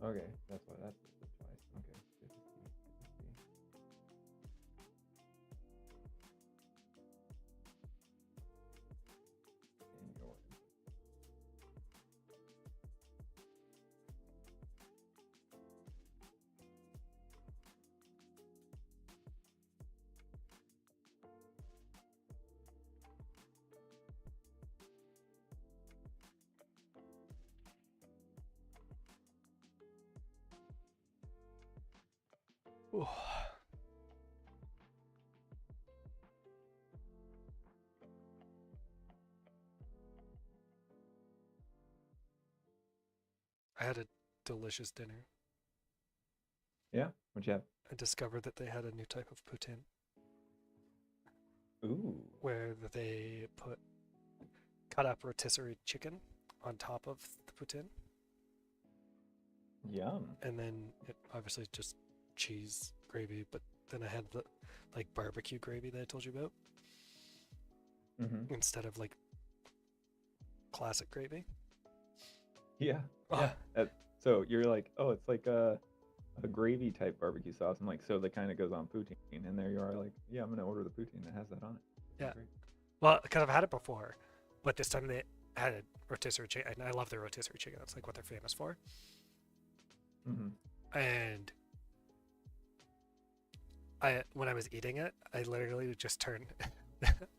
Okay, that's why that's listed twice. Okay, good to see. Good to see. In your Ooh. I had a delicious dinner. Yeah, what you have? I discovered that they had a new type of poutine Ooh. where they put cut up rotisserie chicken on top of the poutine, Yum. and then it obviously just cheese gravy. But then I had the like barbecue gravy that I told you about Mm-hmm. instead of like classic gravy. Yeah. Oh, Yeah. So you're like, oh, it's like a gravy type barbecue sauce. I'm like, so that kind of goes on poutine. And there you are, like, yeah, I'm gonna order the poutine that has that on it. Yeah. Great. well, because I've had it before, but this time they had a rotisserie chicken, and I love their rotisserie chicken. That's like what they're famous for. Mm-hmm. And when I was eating it, I literally would just turn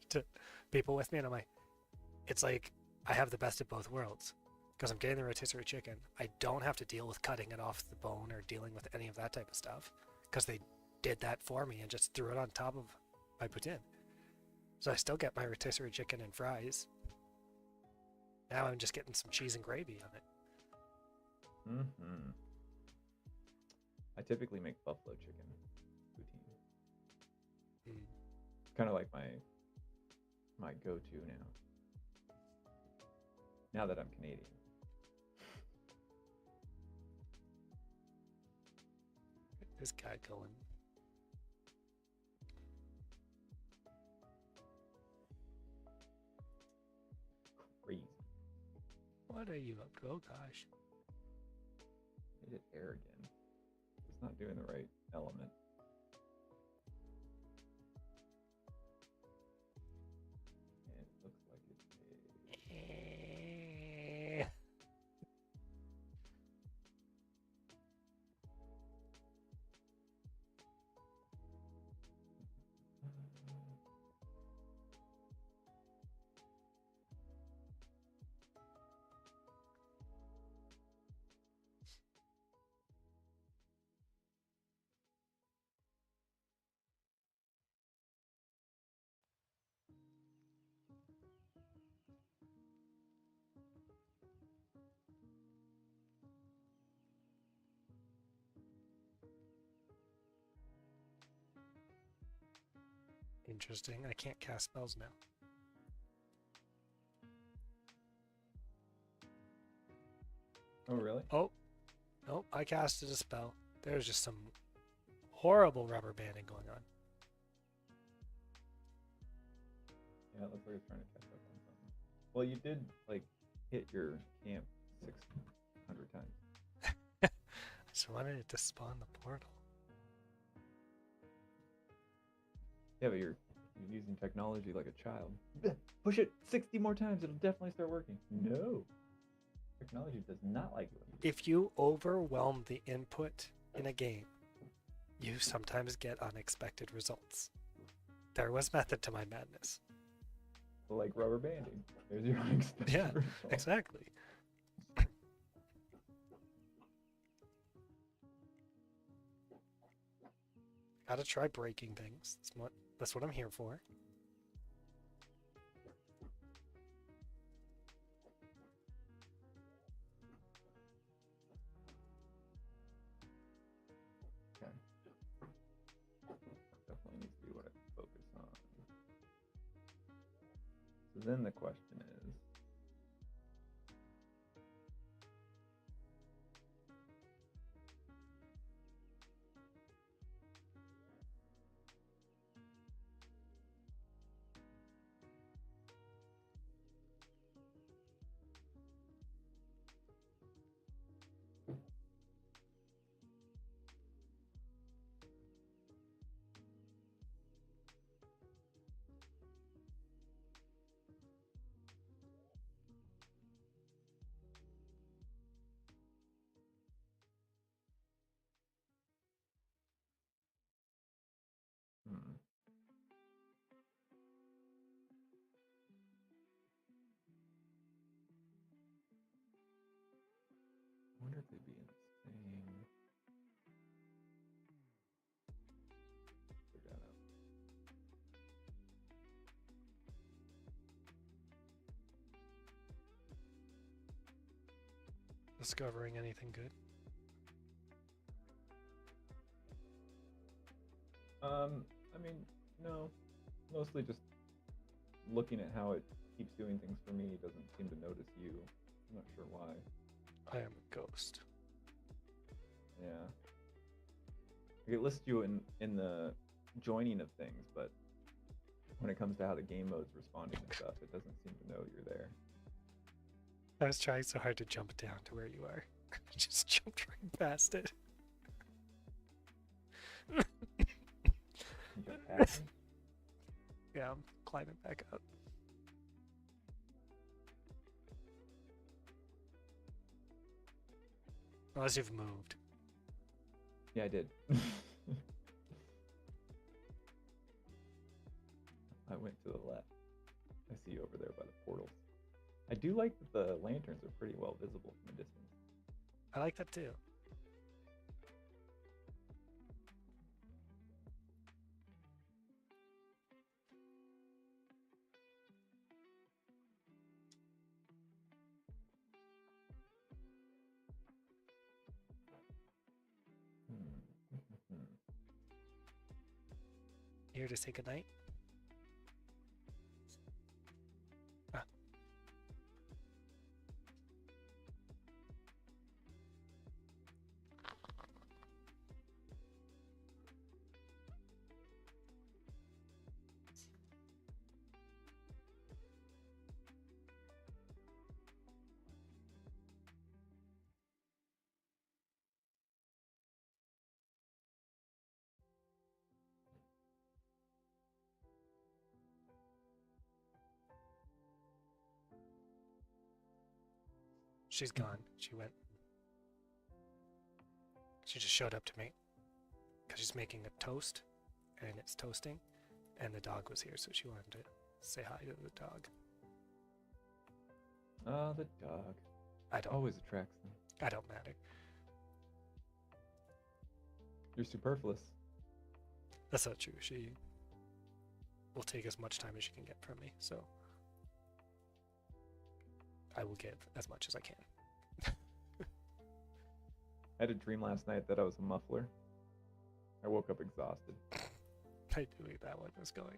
to people with me, and I'm like, it's like I have the best of both worlds because I'm getting the rotisserie chicken. I don't have to deal with cutting it off the bone or dealing with any of that type of stuff because they did that for me and just threw it on top of my poutine. So I still get my rotisserie chicken and fries. Now I'm just getting some cheese and gravy on it. Mm-hmm. I typically make buffalo chicken poutine. Mm. Kind of like my go-to now. Now that I'm Canadian. This guy going. Crazy. What are you up to? Oh gosh. Made it air again. It's not doing the right element. And it looks like it's a... Interesting. I can't cast spells now. Oh, really? Oh, nope. I casted a spell. There's just some horrible rubber banding going on. Yeah, it looks like it's trying to catch up on something. Well, you did, like, hit your camp 600 times. I just wanted it to spawn the portal. Yeah, but you're using technology like a child. Push it 60 more times, it'll definitely start working. No. Technology does not like it. If you overwhelm the input in a game, You sometimes get unexpected results. There was method to my madness. Like rubber banding. There's your unexpected Yeah, result. exactly. Gotta try breaking things. That's what I'm here for. Okay. Definitely needs to be what I focus on. So then the question is, hmm. I wonder if they'd be in the same. Figure that out. Discovering anything good? I mean, no. Mostly just looking at how it keeps doing things for me. It doesn't seem to notice you. I'm not sure why. I am a ghost. Yeah. It lists you in the joining of things, but when it comes to how the game mode's responding and stuff, it doesn't seem to know you're there. I was trying so hard to jump down to where you are. Just jumped right past it. You jump past me? Yeah, I'm climbing back up. Unless you've moved. Yeah, I did. I went to the left. I see you over there by the portals. I do like that the lanterns are pretty well visible from a distance. I like that too. Here to say goodnight? Ah. She's gone. She went. She just showed up to me. Because she's making a toast. And it's toasting. And the dog was here, so she wanted to say hi to the dog. Oh, the dog. I don't. Always attracts them. I don't matter. You're superfluous. That's not true. She will take as much time as she can get from me, so I will give as much as I can. I had a dream last night that I was a muffler. I woke up exhausted. I knew that one was going.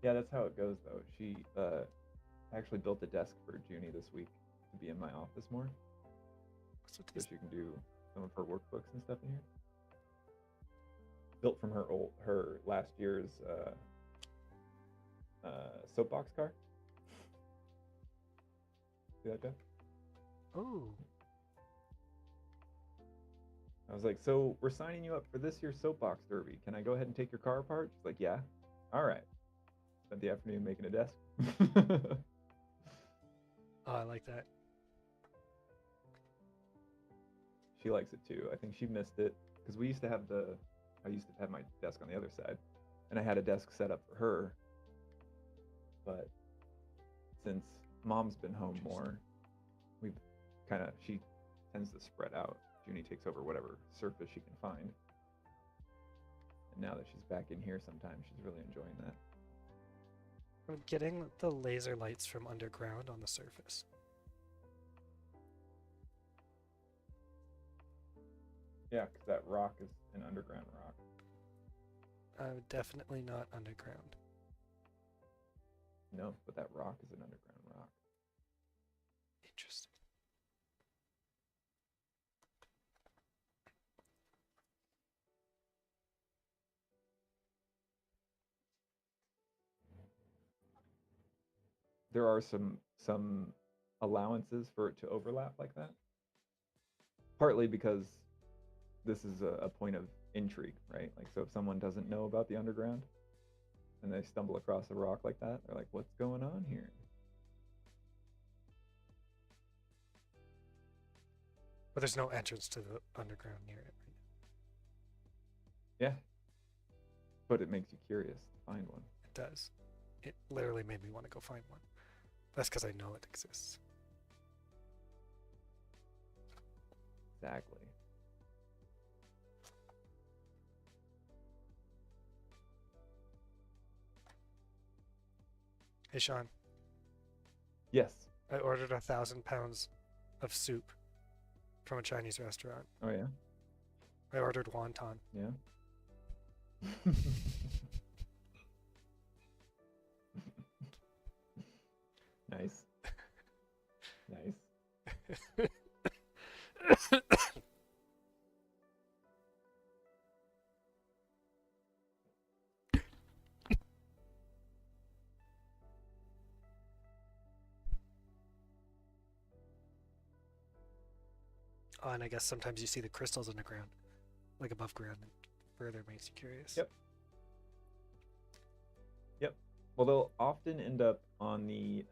Yeah, that's how it goes, though. She actually built a desk for Junie this week to be in my office more, What's with so these? she can do some of her workbooks and stuff in here. Built from her last year's soapbox car. See that, Jeff? Oh, I was like, so we're signing you up for this year's soapbox derby. Can I go ahead and take your car apart? She's like, yeah. All right. Spent the afternoon making a desk. I like that. she likes it too. I think she missed it because I used to have my desk on the other side, and I had a desk set up for her. But since mom's been home more, she tends to spread out. Junie takes over whatever surface she can find. And now that she's back in here sometimes, she's really enjoying that. I'm getting the laser lights from underground on the surface. Yeah, because that rock is an underground rock. Definitely not underground. No, but that rock is an underground rock. Interesting. There are some allowances for it to overlap like that. Partly because this is a point of intrigue, right? Like, so if someone doesn't know about the underground and they stumble across a rock like that, they're like, what's going on here? But there's no entrance to the underground near it right Yeah. But it makes you curious to find one. now. It does. It literally made me want to go find one. That's because I know it exists. Exactly. Hey, Sean. Yes. I ordered 1,000 pounds of soup from a Chinese restaurant. Oh, yeah? I ordered wonton. Yeah. Nice. Nice. Oh, and I guess sometimes you see the crystals underground, like above ground, and further makes you curious. Yep. Yep. Well, they'll often end up on the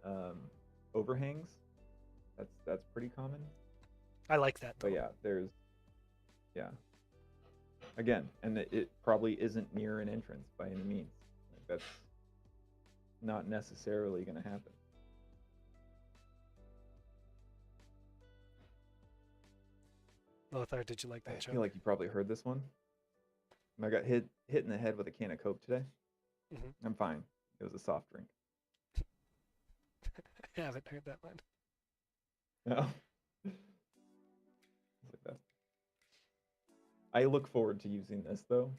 overhangs. That's pretty common. I like that, though. But yeah. Again, and it probably isn't near an entrance by any means. Like, that's not necessarily going to happen. Lothar, did you like that I joke? feel like you probably heard this one. I got hit in the head with a can of Coke today. Mhm. I'm fine. It was a soft drink. I haven't heard that one. No. It's like that. I look forward to using this though.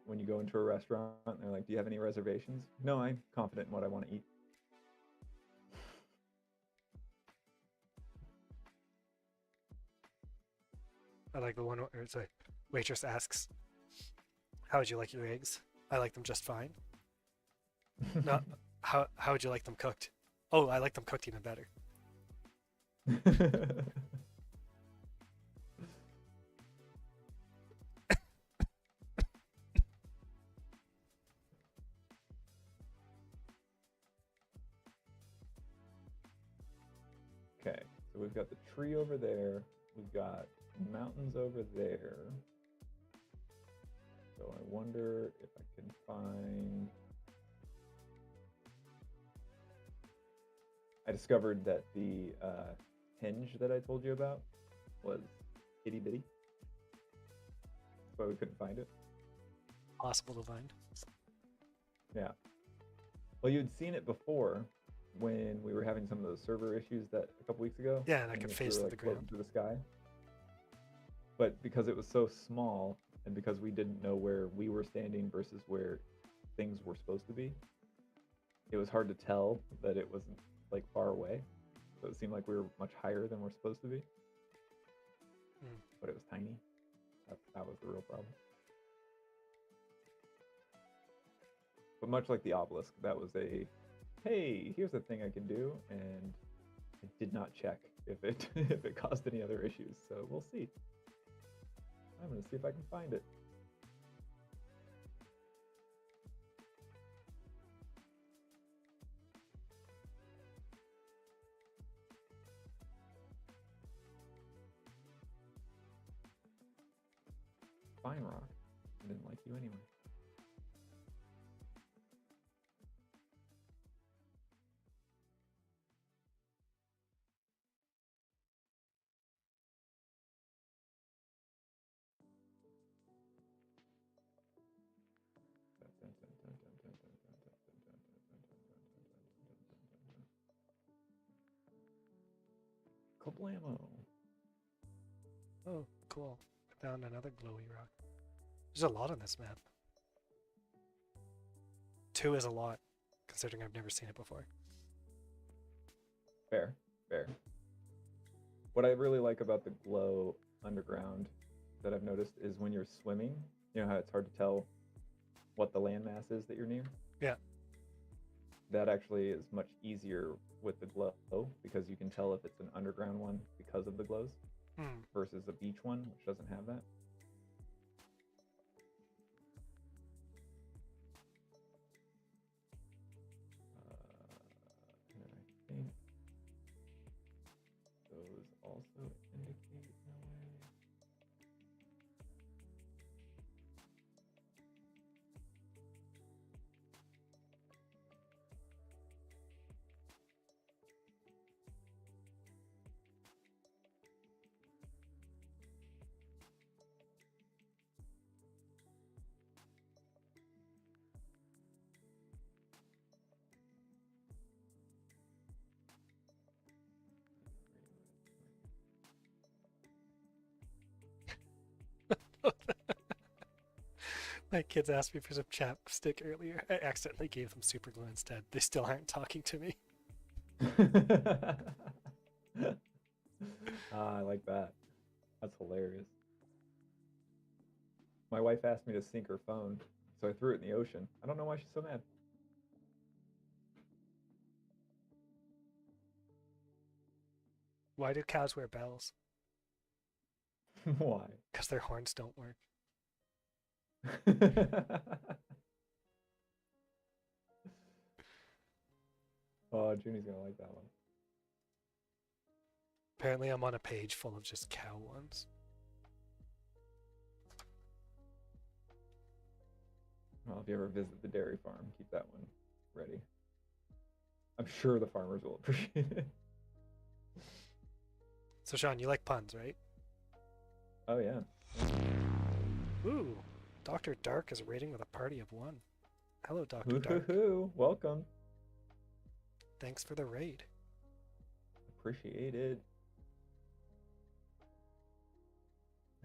When you go into a restaurant and they're like, "Do you have any reservations?" No, I'm confident in what I want to eat. I like the one where it's like, waitress asks, "How would you like your eggs?" I like them just fine. No, how would you like them cooked? Oh, I like them cooked even better. Okay, so we've got the tree over there. We've got mountains over there. So I wonder if I can find... I discovered that the hinge that I told you about was itty bitty. That's why we couldn't find it. Possible to find. Yeah. Well, you'd seen it before when we were having some of those server issues that a couple weeks ago. Yeah, that and could we face were, the floating ground. through the sky. But because it was so small, and because we didn't know where we were standing versus where things were supposed to be, it was hard to tell that it wasn't like far away. So it seemed like we were much higher than we're supposed to be. But it was tiny. That was the real problem. But much like the obelisk, that was a, hey, here's a thing I can do, and it did not check if it if it caused any other issues. So we'll see. I'm gonna see if I can find it. fine, Rock. I didn't like you anyway. Kablamo. Oh, cool. I found another glowy rock. There's a lot on this map. 2 is a lot, considering I've never seen it before. Fair, fair. What I really like about the glow underground that I've noticed is when you're swimming, you know how it's hard to tell what the landmass is that you're near? Yeah. That actually is much easier with the glow because you can tell if it's an underground one because of the glows versus a beach one, which doesn't have that. And I think those also indicate in a way. My kids asked me for some chapstick earlier. I accidentally gave them super glue instead. They still aren't talking to me. I like that. That's hilarious. My wife asked me to sink her phone, so I threw it in the ocean. I don't know why she's so mad. Why do cows wear bells? Why? Because their horns don't work. Oh, Junie's gonna like that one. Apparently I'm on a page full of just cow ones. Well, if you ever visit the dairy farm, keep that one ready. I'm sure the farmers will appreciate it. So Sean, you like puns, right? Oh yeah. Ooh, Dr. Dark is raiding with a party of 1. Hello, Dr. Dark. Welcome. Thanks for the raid. Appreciated.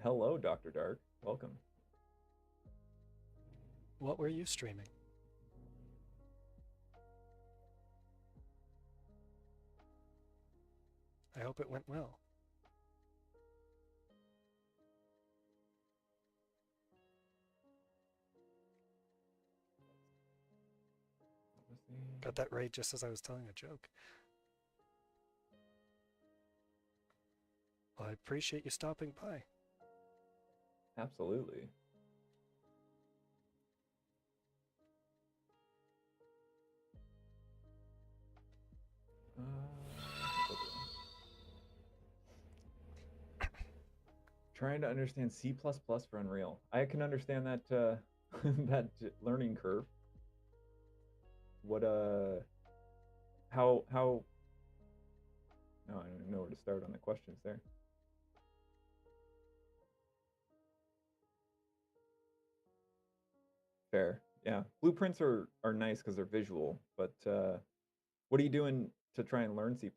Hello, Dr. Dark. Welcome. What were you streaming? I hope it went well. Got that right just as I was telling a joke. Well, I appreciate you stopping by. Absolutely. Trying to understand C++ for Unreal. I can understand that that learning curve. What how no, I don't even know where to start on the questions there. Fair. Yeah. Blueprints are nice because they're visual, but what are you doing to try and learn C++?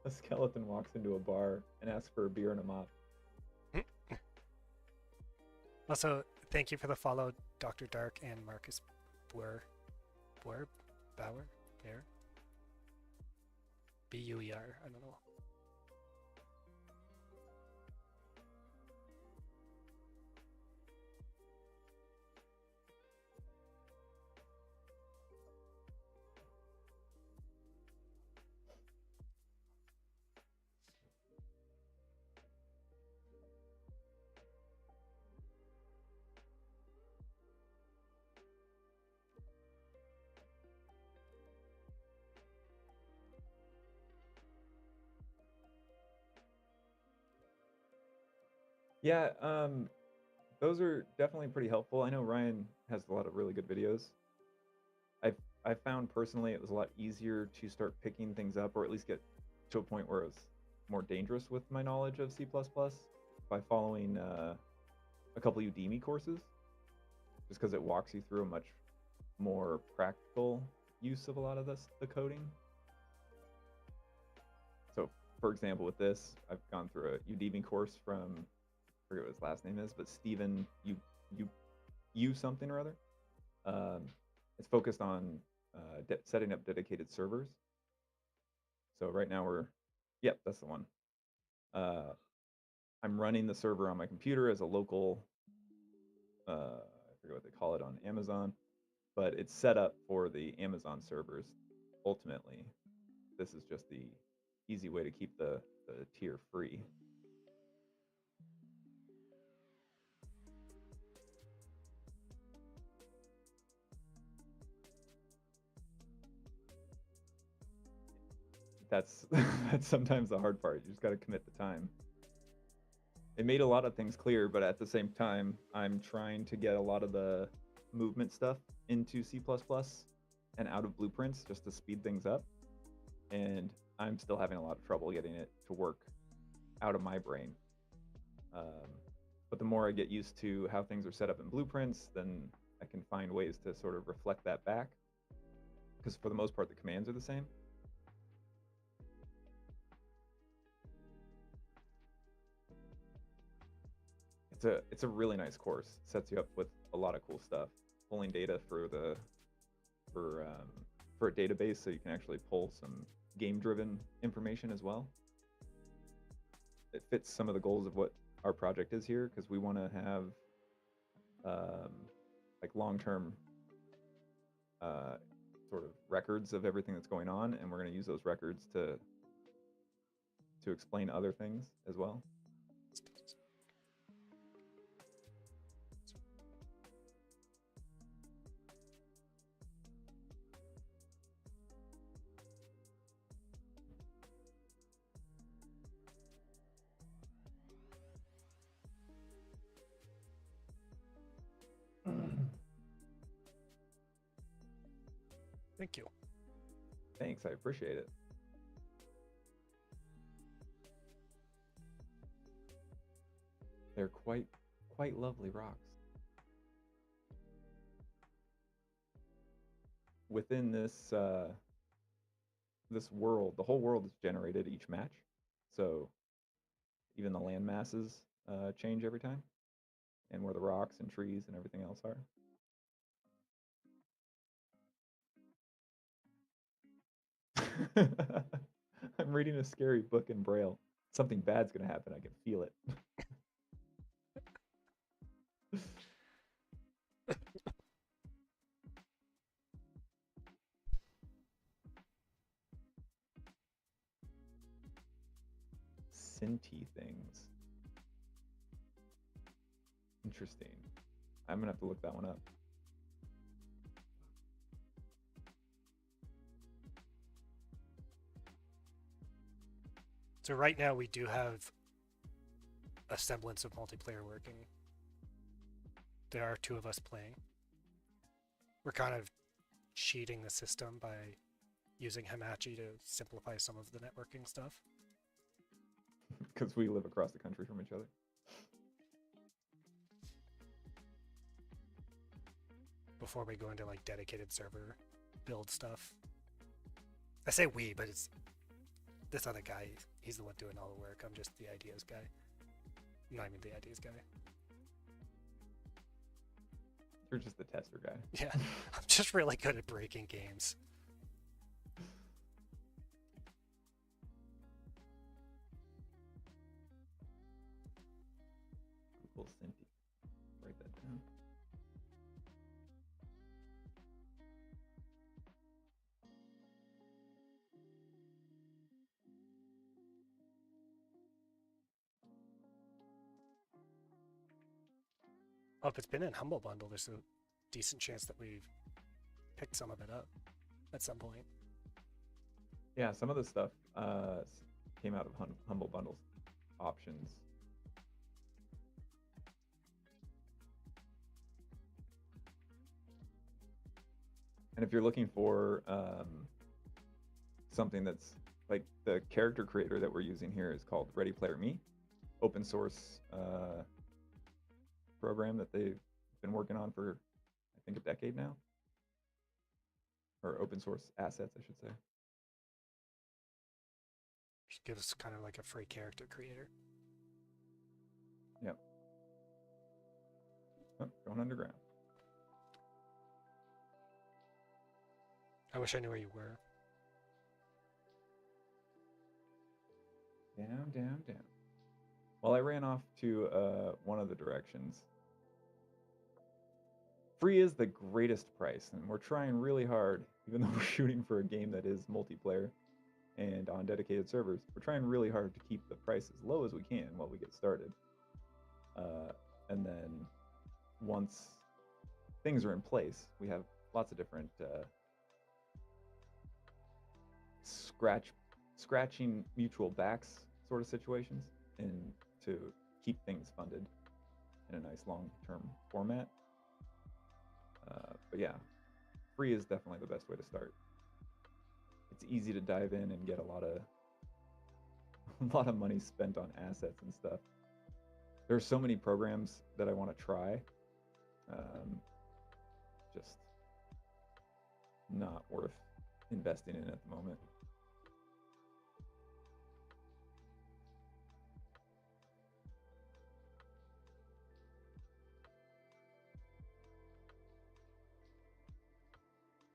A skeleton walks into a bar and asks for a beer and a mop. Also, thank you for the follow, Dr. Dark and Marcus Bauer. Bauer? Bear? B-U-E-R, I don't know. Yeah, those are definitely pretty helpful. I know Ryan has a lot of really good videos. I found personally it was a lot easier to start picking things up, or at least get to a point where it was more dangerous with my knowledge of C++ by following a couple Udemy courses, just because it walks you through a much more practical use of a lot of the coding. So, for example, with this, I've gone through a Udemy course from, I forget what his last name is, but Stephen you something or other. It's focused on setting up dedicated servers. So right now yep, that's the one. I'm running the server on my computer as a local, I forget what they call it on Amazon, but it's set up for the Amazon servers. Ultimately, this is just the easy way to keep the tier free. That's that's sometimes the hard part. You just got to commit the time. It made a lot of things clear, but at the same time, I'm trying to get a lot of the movement stuff into C++ and out of blueprints just to speed things up. And I'm still having a lot of trouble getting it to work out of my brain. But the more I get used to how things are set up in blueprints, then I can find ways to sort of reflect that back. Because for the most part, the commands are the same. It's a really nice course. It sets you up with a lot of cool stuff. Pulling data for a database, so you can actually pull some game-driven information as well. It fits some of the goals of what our project is here, because we want to have like long-term sort of records of everything that's going on, and we're going to use those records to explain other things as well. Thank you. Thanks, I appreciate it. They're quite lovely rocks. Within this this world, the whole world is generated each match, so even the land masses change every time, and where the rocks and trees and everything else are. I'm reading a scary book in Braille. Something bad's gonna happen. I can feel it. Cinti things. Interesting. I'm gonna have to look that one up. So right now we do have a semblance of multiplayer working. There are 2 of us playing. We're kind of cheating the system by using Hamachi to simplify some of the networking stuff. Because we live across the country from each other. Before we go into like dedicated server build stuff. I say we, but it's this other guy. He's the one doing all the work. I'm just the ideas guy. I'm not even the ideas guy. You're just the tester guy. Yeah, I'm just really good at breaking games. Google Cinti. Write that down. Oh, if it's been in Humble Bundle, there's a decent chance that we've picked some of it up at some point. Yeah, some of the stuff came out of Humble Bundle's options. And if you're looking for something that's like the character creator that we're using here is called Ready Player Me, open source program that they've been working on for I think a decade now, or open source assets, I should say. Just give us kind of like a free character creator. Yep. Oh, going underground. I wish I knew where you were. Down, down, down. Well, I ran off to one of the directions. Free is the greatest price, and we're trying really hard, even though we're shooting for a game that is multiplayer and on dedicated servers. We're trying really hard to keep the price as low as we can while we get started. And then once things are in place, we have lots of different scratching mutual backs sort of situations, and to keep things funded in a nice long-term format. But yeah, free is definitely the best way to start. It's easy to dive in and get a lot of money spent on assets and stuff. There's so many programs that I want to try. Just not worth investing in at the moment.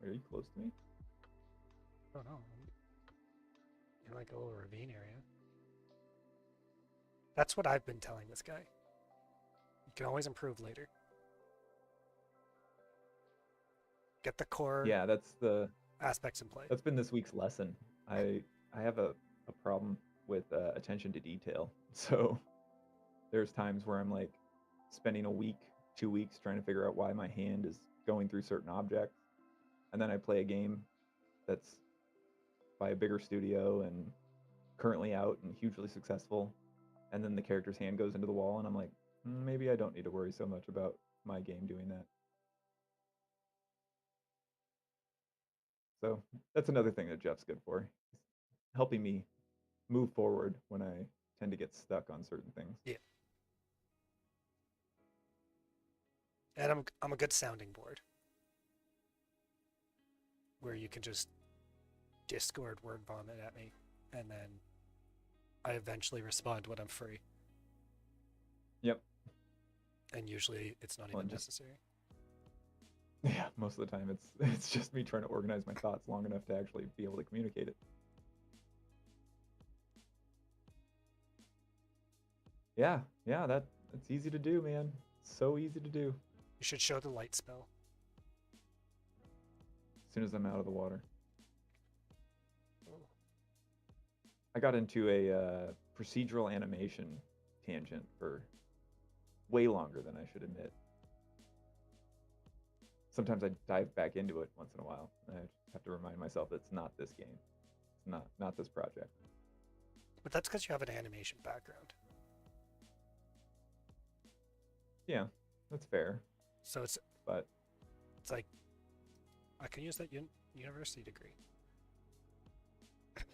Are you close to me? Oh no. In like a little ravine area. That's what I've been telling this guy. You can always improve later. Get the core Yeah, that's aspects in play. That's been this week's lesson. I have a problem with attention to detail. So there's times where I'm like spending a week, 2 weeks trying to figure out why my hand is going through certain objects. And then I play a game that's by a bigger studio and currently out and hugely successful. And then the character's hand goes into the wall, and I'm like, maybe I don't need to worry so much about my game doing that. So that's another thing that Jeff's good for, helping me move forward when I tend to get stuck on certain things. Yeah. And I'm a good sounding board, where you can just Discord word vomit at me, and then I eventually respond when I'm free. Yep. And usually it's not even necessary. Yeah, most of the time it's just me trying to organize my thoughts long enough to actually be able to communicate it. Yeah, that's easy to do, man. So easy to do. You should show the light spell. As soon as I'm out of the water. I got into a procedural animation tangent for way longer than I should admit. Sometimes I dive back into it once in a while, and I have to remind myself that it's not this game. It's not this project. But that's because you have an animation background. Yeah, that's fair. So it's like I can use that university degree.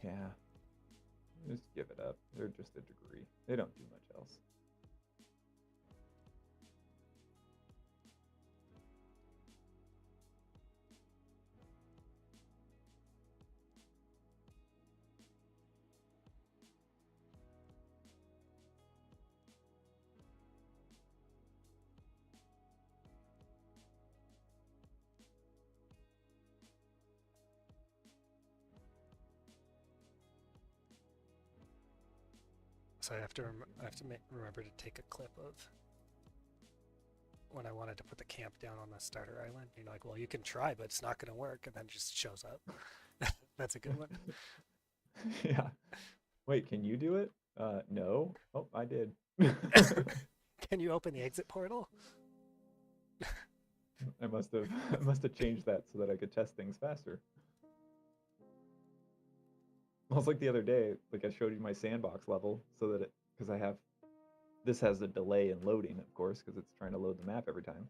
Yeah. Just give it up. They're just a degree. They don't do much else. So I have to remember to take a clip of when I wanted to put the camp down on the starter island. You're like, well, you can try, but it's not going to work, and then it just shows up. That's a good one. Yeah. Wait, can you do it? No. Oh, I did. Can you open the exit portal? I must have changed that so that I could test things faster. Well, it's like the other day, like I showed you my sandbox level so that because this has a delay in loading, of course, because it's trying to load the map every time.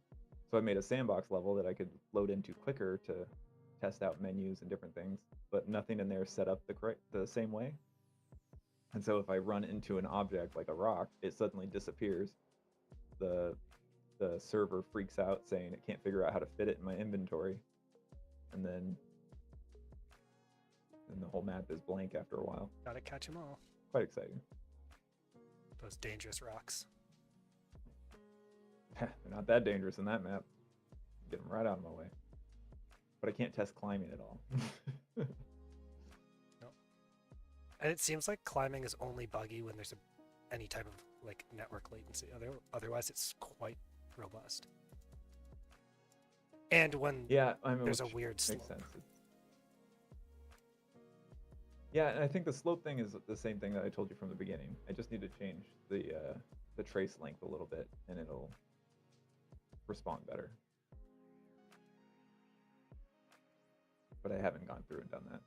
So I made a sandbox level that I could load into quicker to test out menus and different things, but nothing in there is set up the same way. And so if I run into an object like a rock, it suddenly disappears. The server freaks out saying it can't figure out how to fit it in my inventory. And then the whole map is blank after a while. Gotta catch them all. Quite exciting. Those dangerous rocks. They're not that dangerous in that map. Get them right out of my way. But I can't test climbing at all. No. And it seems like climbing is only buggy when there's any type of like network latency. Otherwise, it's quite robust. And when there's a weird slope. Makes sense. Yeah, and I think the slope thing is the same thing that I told you from the beginning. I just need to change the trace length a little bit, and it'll respond better. But I haven't gone through and done that.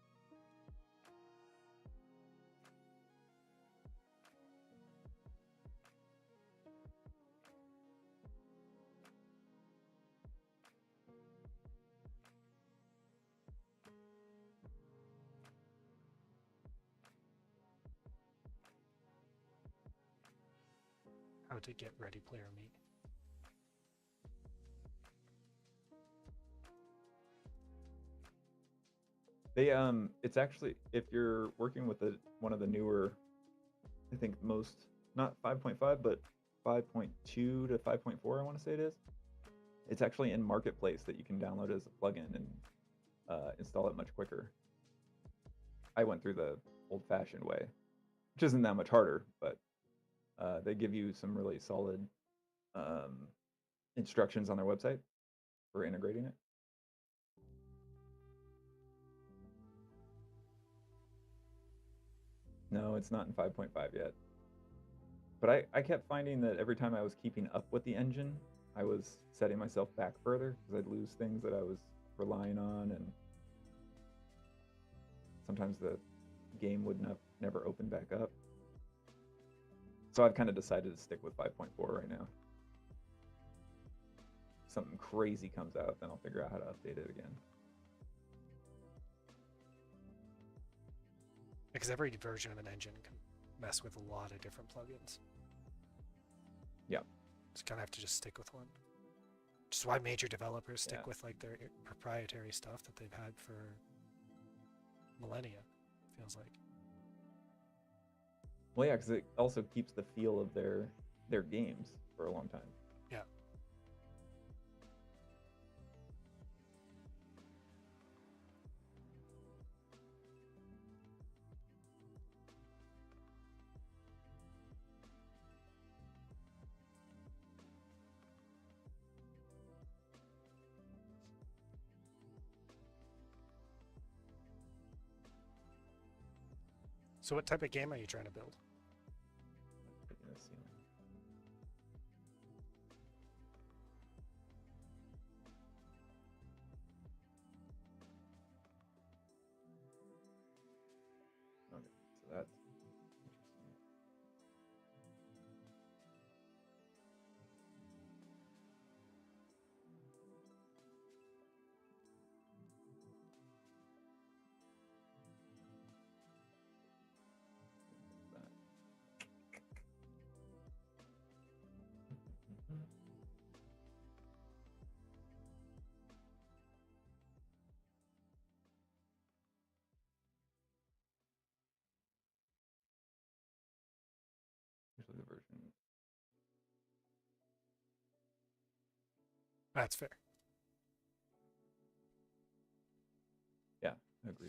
How to get Ready Player Me. It's actually, if you're working with one of the newer, I think not 5.5, but 5.2 to 5.4, I want to say it is. It's actually in Marketplace that you can download as a plugin and install it much quicker. I went through the old-fashioned way, which isn't that much harder, but they give you some really solid instructions on their website for integrating it. No, it's not in 5.5 yet. But I kept finding that every time I was keeping up with the engine, I was setting myself back further because I'd lose things that I was relying on, and sometimes the game would never open back up. So I've kind of decided to stick with 5.4 right now. If something crazy comes out, then I'll figure out how to update it again. Because every version of an engine can mess with a lot of different plugins. Yeah. Just kind of have to just stick with one. Which is why major developers stick with like their proprietary stuff that they've had for millennia, feels like. Well, yeah, because it also keeps the feel of their games for a long time. Yeah. So what type of game are you trying to build? Okay, so that's usually the version. That's fair. Yeah, I agree.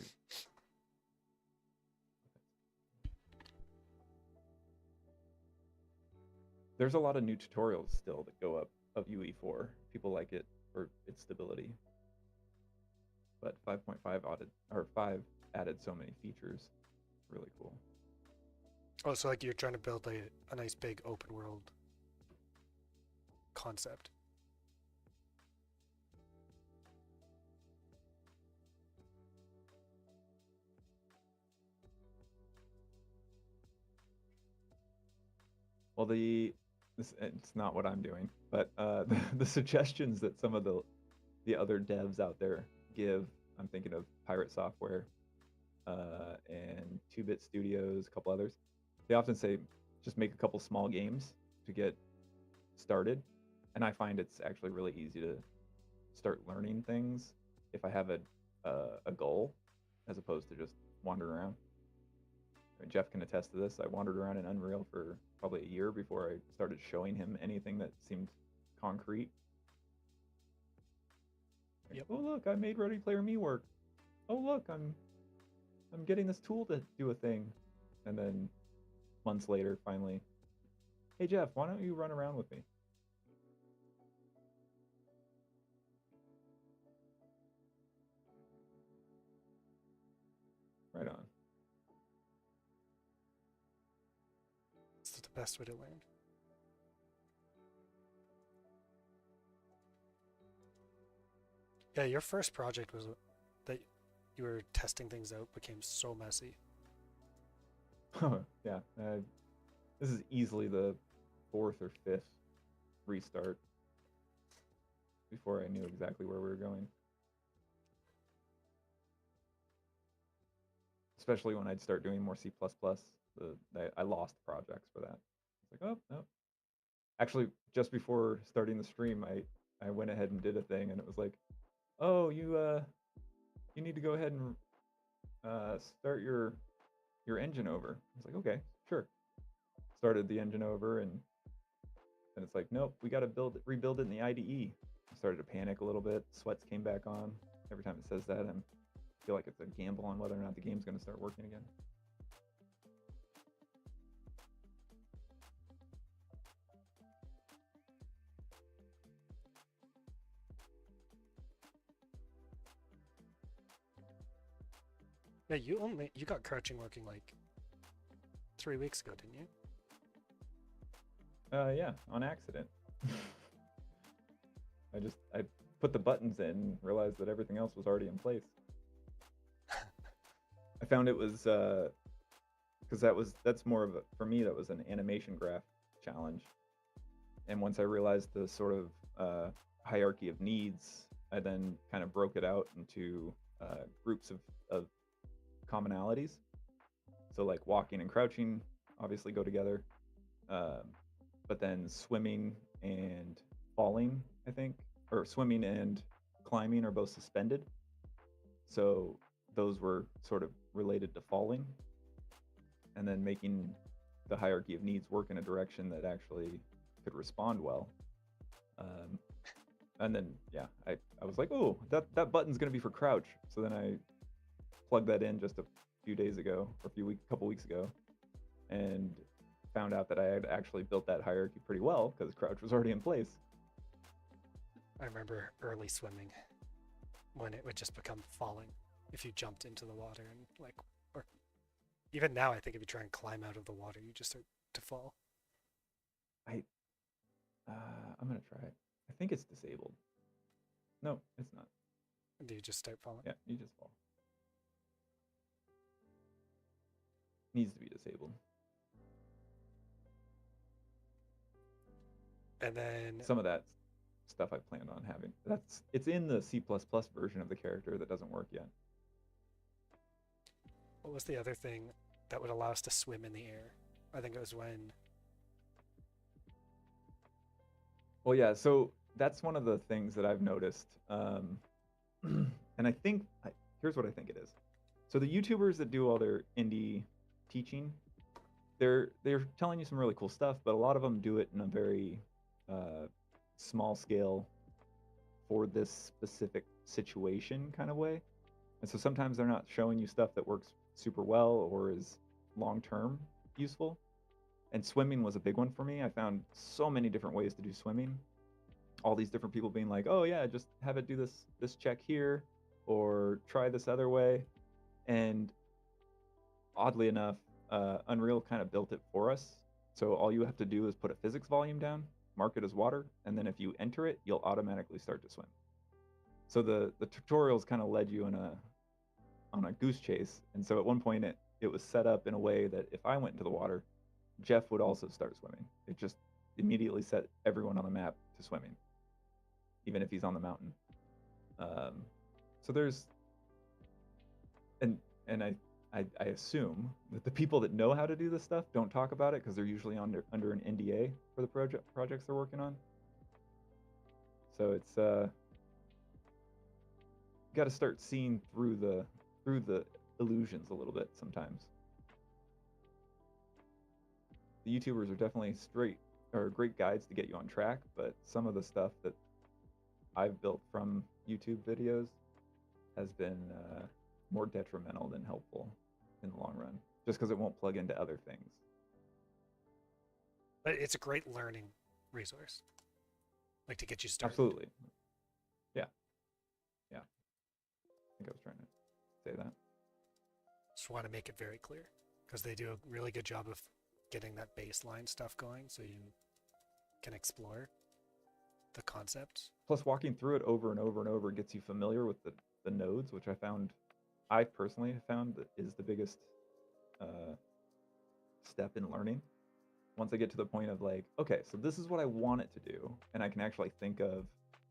There's a lot of new tutorials still that go up of UE4. People like it for its stability. But 5 added so many features. Really cool. Oh, so like you're trying to build a nice big open world concept. Well, it's not what I'm doing, but the suggestions that some of the other devs out there give I'm thinking of Pirate Software and 2-Bit Studios, a couple others. They often say just make a couple small games to get started, and I find it's actually really easy to start learning things if I have a goal as opposed to just wandering around. Jeff can attest to this. I wandered around in Unreal for probably a year before I started showing him anything that seemed concrete. Yep. Oh look, I made Ready Player Me work. Oh look, I'm getting this tool to do a thing. And then months later, finally, hey Jeff, why don't you run around with me? Right on. It's the best way to learn. Yeah, your first project was that you were testing things out became so messy. Yeah. This is easily the 4th or 5th restart before I knew exactly where we were going. Especially when I'd start doing more C++. I lost projects for that. It's like, oh, no. Actually, just before starting the stream, I went ahead and did a thing, and it was like, oh, you need to go ahead and start your engine over. I was like, okay, sure. Started the engine over, and then it's like, nope, we got to rebuild it in the IDE. I started to panic a little bit. Sweats came back on. Every time it says that, I feel like it's a gamble on whether or not the game's going to start working again. Yeah, you got crouching working like 3 weeks ago, didn't you? Yeah, on accident. I put the buttons in and realized that everything else was already in place. I found it was because that's more of for me, that was an animation graph challenge. And once I realized the sort of hierarchy of needs, I then kind of broke it out into groups of commonalities. So like walking and crouching obviously go together, but then swimming and falling, I think, or swimming and climbing are both suspended. So those were sort of related to falling, and then making the hierarchy of needs work in a direction that actually could respond well. And then yeah, I was like, oh, that button's gonna be for crouch. So then I plugged that in just a few days ago, or couple weeks ago, and found out that I had actually built that hierarchy pretty well because crouch was already in place. I remember early swimming when it would just become falling if you jumped into the water and like, or even now I think if you try and climb out of the water, you just start to fall. I'm gonna try it. I think it's disabled. No, it's not. Do you just start falling? Yeah, you just fall. Needs to be disabled. And then some of that stuff I planned on having. It's in the C++ version of the character that doesn't work yet. What was the other thing that would allow us to swim in the air? I think it was when. Well, yeah, so that's one of the things that I've noticed. And I think, here's what I think it is. So the YouTubers that do all their indie teaching, they're telling you some really cool stuff, but a lot of them do it in a very small scale for this specific situation kind of way. And so sometimes they're not showing you stuff that works super well or is long-term useful. And swimming was a big one for me. I found so many different ways to do swimming. All these different people being like, oh yeah, just have it do this check here, or try this other way. And oddly enough, Unreal kind of built it for us. So all you have to do is put a physics volume down, mark it as water, and then if you enter it, you'll automatically start to swim. So the tutorials kind of led you on a goose chase. And so at one point it was set up in a way that if I went into the water, Jeff would also start swimming. It just immediately set everyone on the map to swimming, even if he's on the mountain. So there's and I assume that the people that know how to do this stuff don't talk about it because they're usually under an NDA for the projects they're working on. So it's got to start seeing through the illusions a little bit sometimes. The YouTubers are definitely great guides to get you on track, but some of the stuff that I've built from YouTube videos has been more detrimental than helpful in the long run, just because it won't plug into other things. But it's a great learning resource, like to get you started. Absolutely. Yeah. Yeah. I think I was trying to say that. Just want to make it very clear because they do a really good job of getting that baseline stuff going so you can explore the concepts. Plus, walking through it over and over and over gets you familiar with the nodes, which I personally have found that is the biggest step in learning. Once I get to the point of like, okay, so this is what I want it to do, and I can actually think of,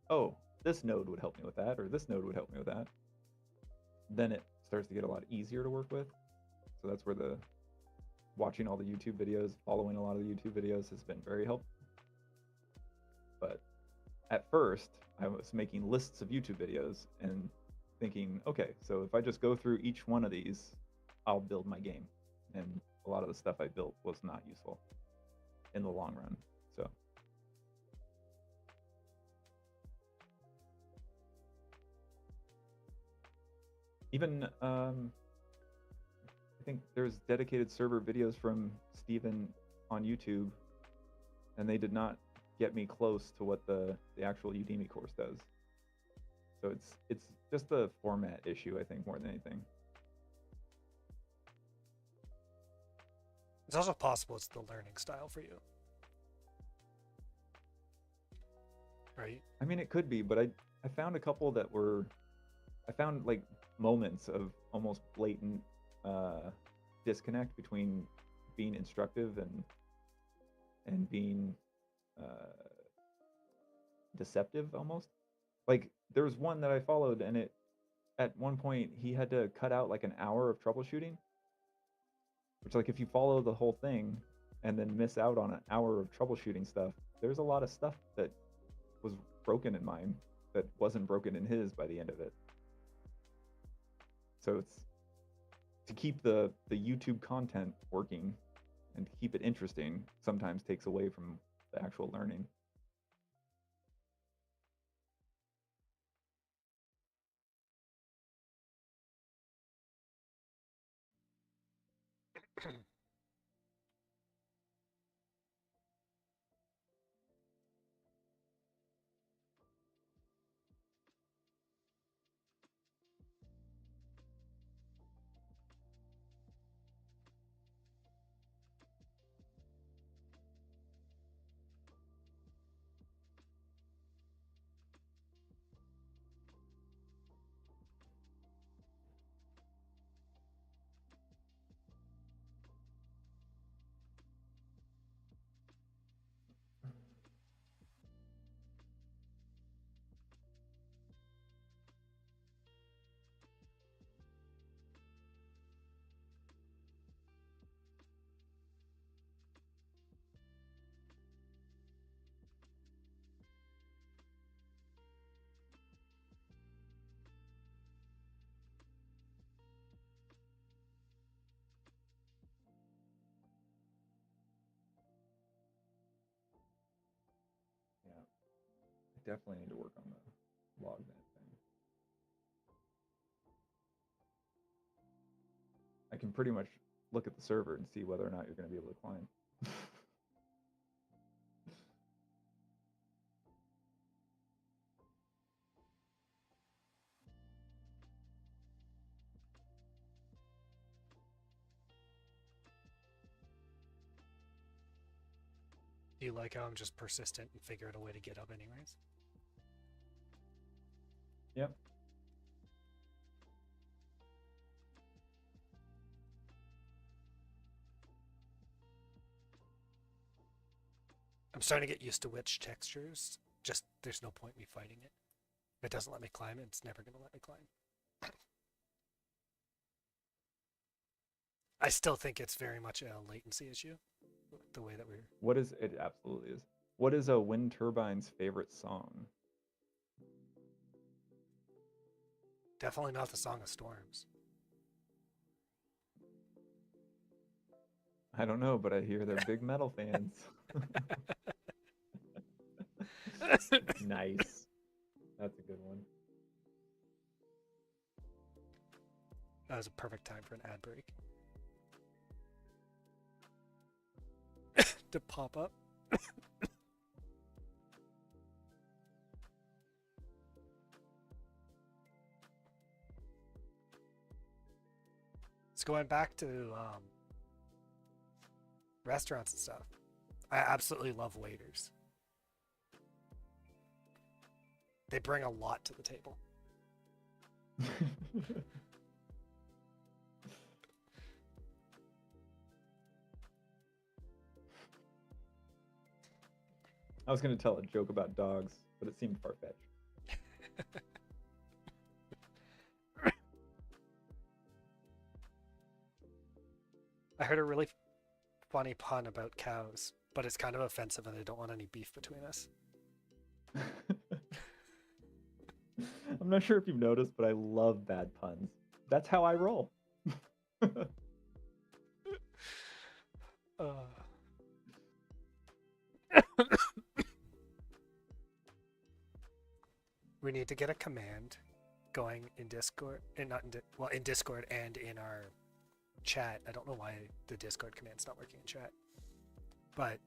oh, this node would help me with that, or this node would help me with that, then it starts to get a lot easier to work with. So that's where watching all the YouTube videos, following a lot of the YouTube videos has been very helpful. But at first, I was making lists of YouTube videos and thinking, okay, so if I just go through each one of these, I'll build my game. And a lot of the stuff I built was not useful in the long run. So even I think there's dedicated server videos from Steven on YouTube, and they did not get me close to what the actual Udemy course does. So it's just the format issue, I think, more than anything. It's also possible it's the learning style for you. Right? I mean, it could be, but I found a couple that I found like moments of almost blatant disconnect between being instructive and being deceptive almost. Like there was one that I followed, and at one point he had to cut out like an hour of troubleshooting, which, like, if you follow the whole thing and then miss out on an hour of troubleshooting stuff, there's a lot of stuff that was broken in mine that wasn't broken in his by the end of it. So it's to keep the YouTube content working and to keep it interesting sometimes takes away from the actual learning. Yeah, I definitely need to work on the lognet thing. I can pretty much look at the server and see whether or not you're going to be able to climb. Do you like how I'm just persistent and figure out a way to get up anyways? Yep. I'm starting to get used to witch textures. Just there's no point in me fighting it. If it doesn't let me climb, it's never going to let me climb. I still think it's very much a latency issue, the way that we're What is it? Absolutely is. What is a wind turbine's favorite song? definitely not the Song of Storms. I don't know, but I hear they're big metal fans. Nice. That's a good one. That was a perfect time for an ad break. To pop up. It's going back to restaurants and stuff. I absolutely love waiters. They bring a lot to the table. I was going to tell a joke about dogs, but it seemed far-fetched. I heard a really funny pun about cows, but it's kind of offensive and I don't want any beef between us. I'm not sure if you've noticed, but I love bad puns. That's how I roll. We need to get a command going in Discord, and not in in Discord and in our chat. I don't know why the Discord command's not working in chat, but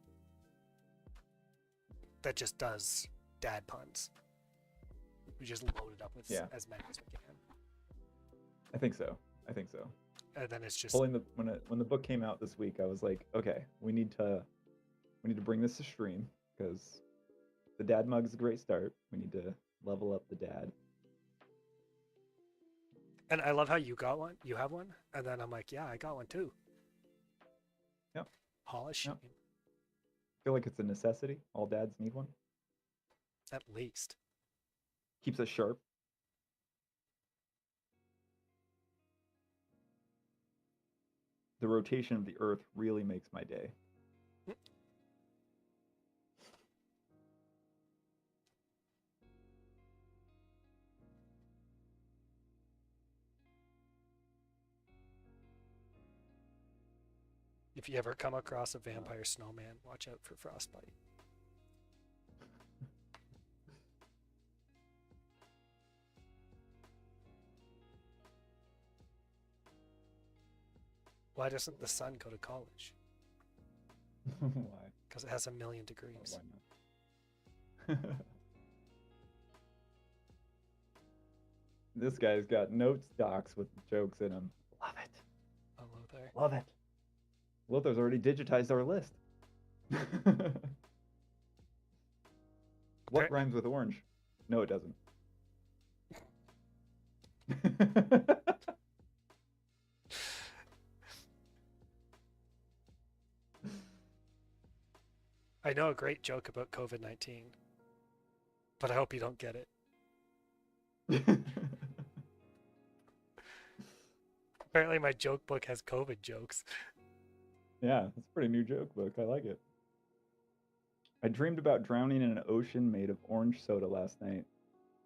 that just does dad puns. We just load it up with as many as we can. I think so. And then it's just when the book came out this week, I was like, okay, we need to bring this to stream because the dad mug is a great start. We need to level up the dad. And I love how you got one. You have one, and then I'm like, yeah, I got one too. Yep. Polishing. Yep. I feel like it's a necessity. All dads need one. At least. Keeps us sharp. The rotation of the earth really makes my day. If you ever come across a vampire snowman, watch out for frostbite. Why doesn't the sun go to college? Why? Because it has 1,000,000 degrees. Why not? This guy's got notes docs with jokes in them. Love it. Hello there. Love it. Lothar's already digitized our list. What rhymes with orange? No, it doesn't. I know a great joke about COVID-19, but I hope you don't get it. Apparently my joke book has COVID jokes. Yeah, that's a pretty new joke book. I like it. I dreamed about drowning in an ocean made of orange soda last night.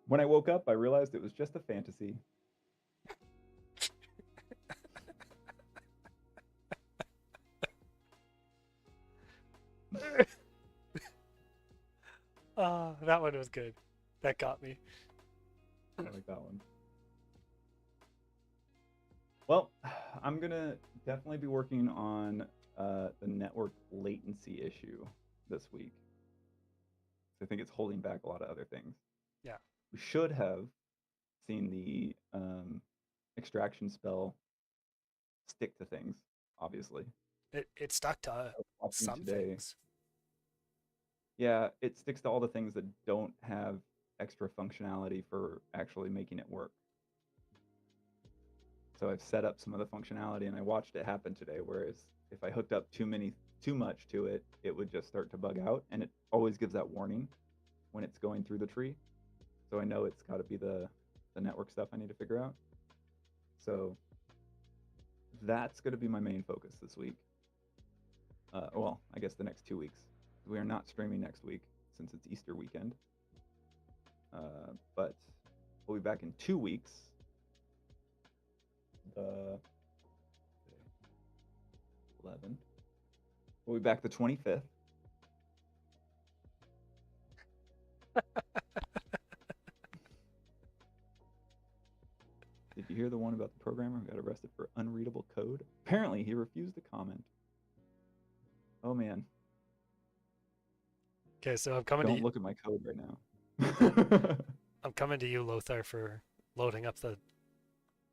When I woke up, I realized it was just a fantasy. That one was good. That got me. I like that one. Well, I'm going to definitely be working on the network latency issue this week. I think it's holding back a lot of other things. Yeah. We should have seen the extraction spell stick to things, obviously. It stuck to some things. Yeah, it sticks to all the things that don't have extra functionality for actually making it work. So I've set up some of the functionality and I watched it happen today, whereas if I hooked up too much to it, it would just start to bug out, and it always gives that warning when it's going through the tree. So I know it's got to be the network stuff I need to figure out. So that's going to be my main focus this week. Well, I guess the next 2 weeks. We are not streaming next week since it's Easter weekend. But we'll be back in 2 weeks. The 11. We'll be back the 25th. Did you hear the one about the programmer who got arrested for unreadable code? Apparently, he refused to comment. Oh man, Okay, so I'm coming to don't you. look at my code right now. I'm coming to you, Lothar, for loading up the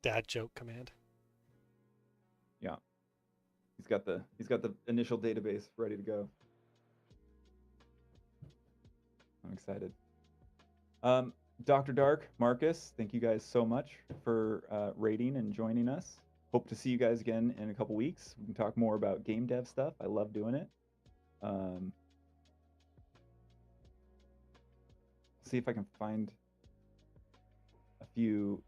dad joke command. Yeah, he's got the initial database ready to go. I'm excited. Dr. Dark, Marcus, thank you guys so much for rating and joining us. Hope to see you guys again in a couple weeks. We can talk more about game dev stuff. I love doing it. See if I can find a few.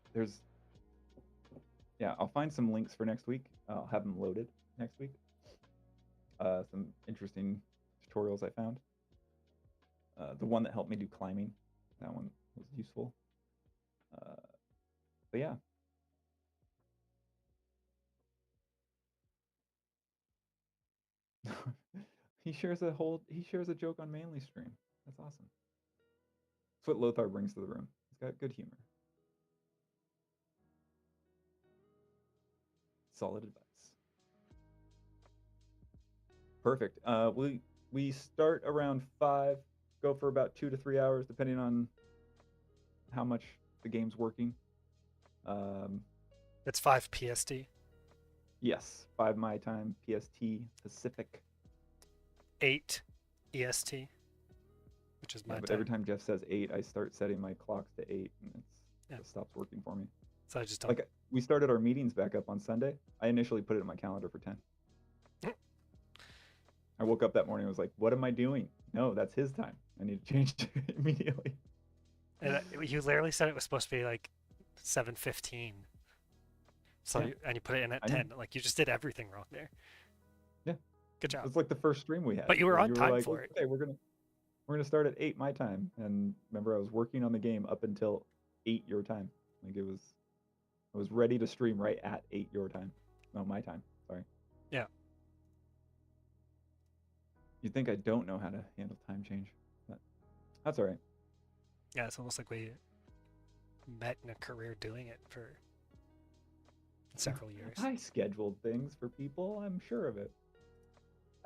I'll find some links for next week. I'll have them loaded next week. Some interesting tutorials I found. The one that helped me do climbing, that one was useful. But yeah. He shares a joke on Manly Stream. That's awesome. That's what Lothar brings to the room. He's got good humor. Solid advice. Perfect. We start around 5, go for about 2 to 3 hours, depending on how much the game's working. It's 5 PST. Yes, 5 my time, PST, Pacific. 8 EST, which is my But time. every time Jeff says 8, I start setting my clocks to 8, and it stops working for me. So I just don't. Like, we started our meetings back up on Sunday. I initially put it in my calendar for 10. I woke up that morning and was like, what am I doing? No, that's his time. I need to change it immediately. And you literally said it was supposed to be like 7:15. So Yeah. and you put it in at 10. Like you just did everything wrong there. Yeah. Good job. It's like the first stream we had. But you were on time like, for it. Okay, we're gonna start at 8 my time. And remember, I was working on the game up until 8 your time. Like I was ready to stream right at 8 your time. No, my time. Sorry. Yeah. You think I don't know how to handle time change? But that's all right. Yeah, it's almost like we met in a career doing it for several years. I scheduled things for people. I'm sure of it.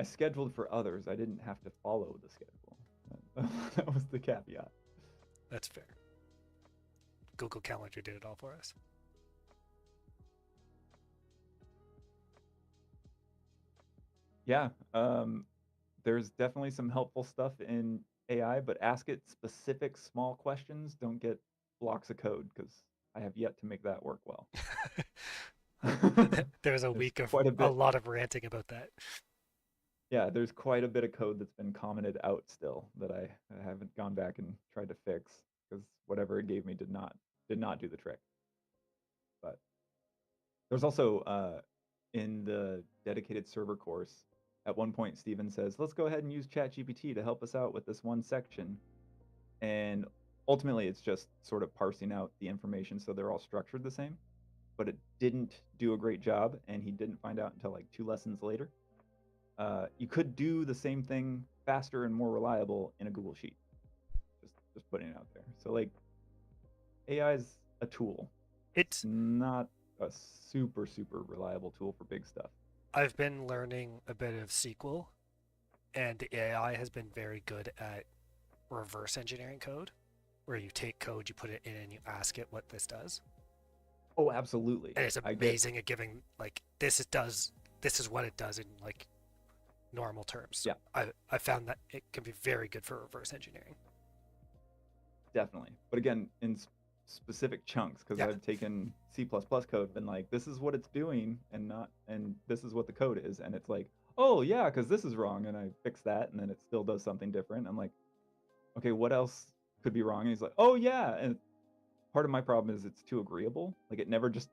I scheduled for others. I didn't have to follow the schedule. That was the caveat. That's fair. Google Calendar did it all for us. Yeah. There's definitely some helpful stuff in AI, but ask it specific small questions. Don't get blocks of code, because I have yet to make that work well. There's a week of quite a lot of ranting about that. Yeah, there's quite a bit of code that's been commented out still that I haven't gone back and tried to fix, because whatever it gave me did not do the trick. But there's also in the dedicated server course, at one point Steven says, let's go ahead and use ChatGPT to help us out with this one section. And ultimately it's just sort of parsing out the information so they're all structured the same. But it didn't do a great job, and he didn't find out until like 2 lessons later. You could do the same thing faster and more reliable in a Google Sheet. Just putting it out there. So like, AI is a tool. It's not a super reliable tool for big stuff. I've been learning a bit of SQL, and the AI has been very good at reverse engineering code, where you take code, you put it in, and you ask it what this does. Oh, absolutely. And it's amazing at giving, like, this is what it does in like normal terms. Yeah. I found that it can be very good for reverse engineering. Definitely. But again, in specific chunks, because I've taken C++ code, been like, this is what it's doing, and this is what the code is, and it's like, oh yeah, because this is wrong, and I fix that, and then it still does something different. I'm like, okay, what else could be wrong? And he's like, oh yeah. And part of my problem is it's too agreeable. Like, it never just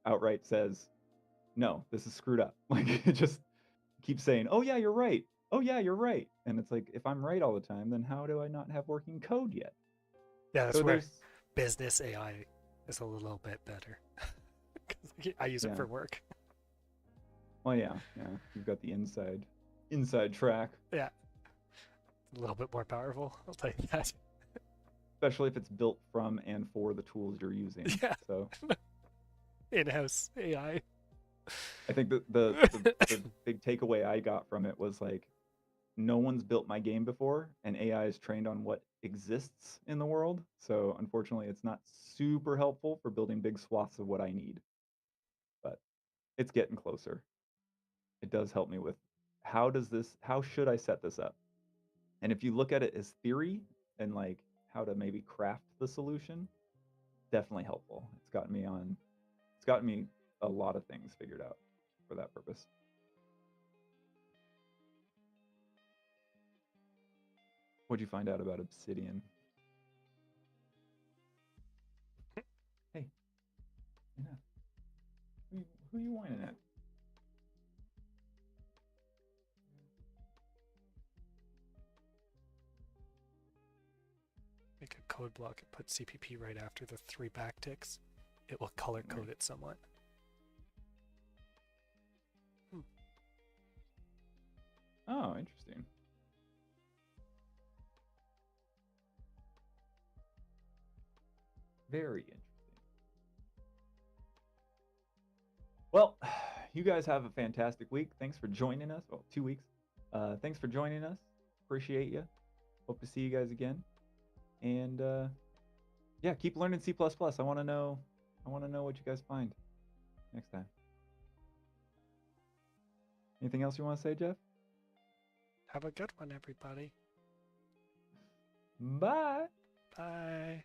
outright says, no, this is screwed up. Like it just keeps saying, oh yeah, you're right. Oh yeah, you're right. And it's like, if I'm right all the time, then how do I not have working code yet? Yeah, So that's where there's, business AI is a little bit better. 'Cause I use it yeah, for work. well, yeah, you've got the inside track, Yeah, a little bit more powerful. I'll tell you that. especially if it's built from and for the tools you're using. Yeah, So in-house AI. I think the big takeaway I got from it was like, no one's built my game before, and AI is trained on what exists in the world. So unfortunately, it's not super helpful for building big swaths of what I need, but it's getting closer. It does help me with how should I set this up? And if you look at it as theory and like how to maybe craft the solution, definitely helpful. It's gotten me a lot of things figured out for that purpose. What'd you find out about Obsidian? Hey, enough. Who you whining at? Make a code block and put CPP right after the 3 backticks. It will color code it somewhat. Oh, interesting. Very interesting. Well, you guys have a fantastic week. Thanks for joining us. Well, 2 weeks. Thanks for joining us. Appreciate you. Hope to see you guys again. And yeah, keep learning C++. I want to know what you guys find next time. Anything else you want to say, Jeff? Have a good one, everybody. Bye. Bye.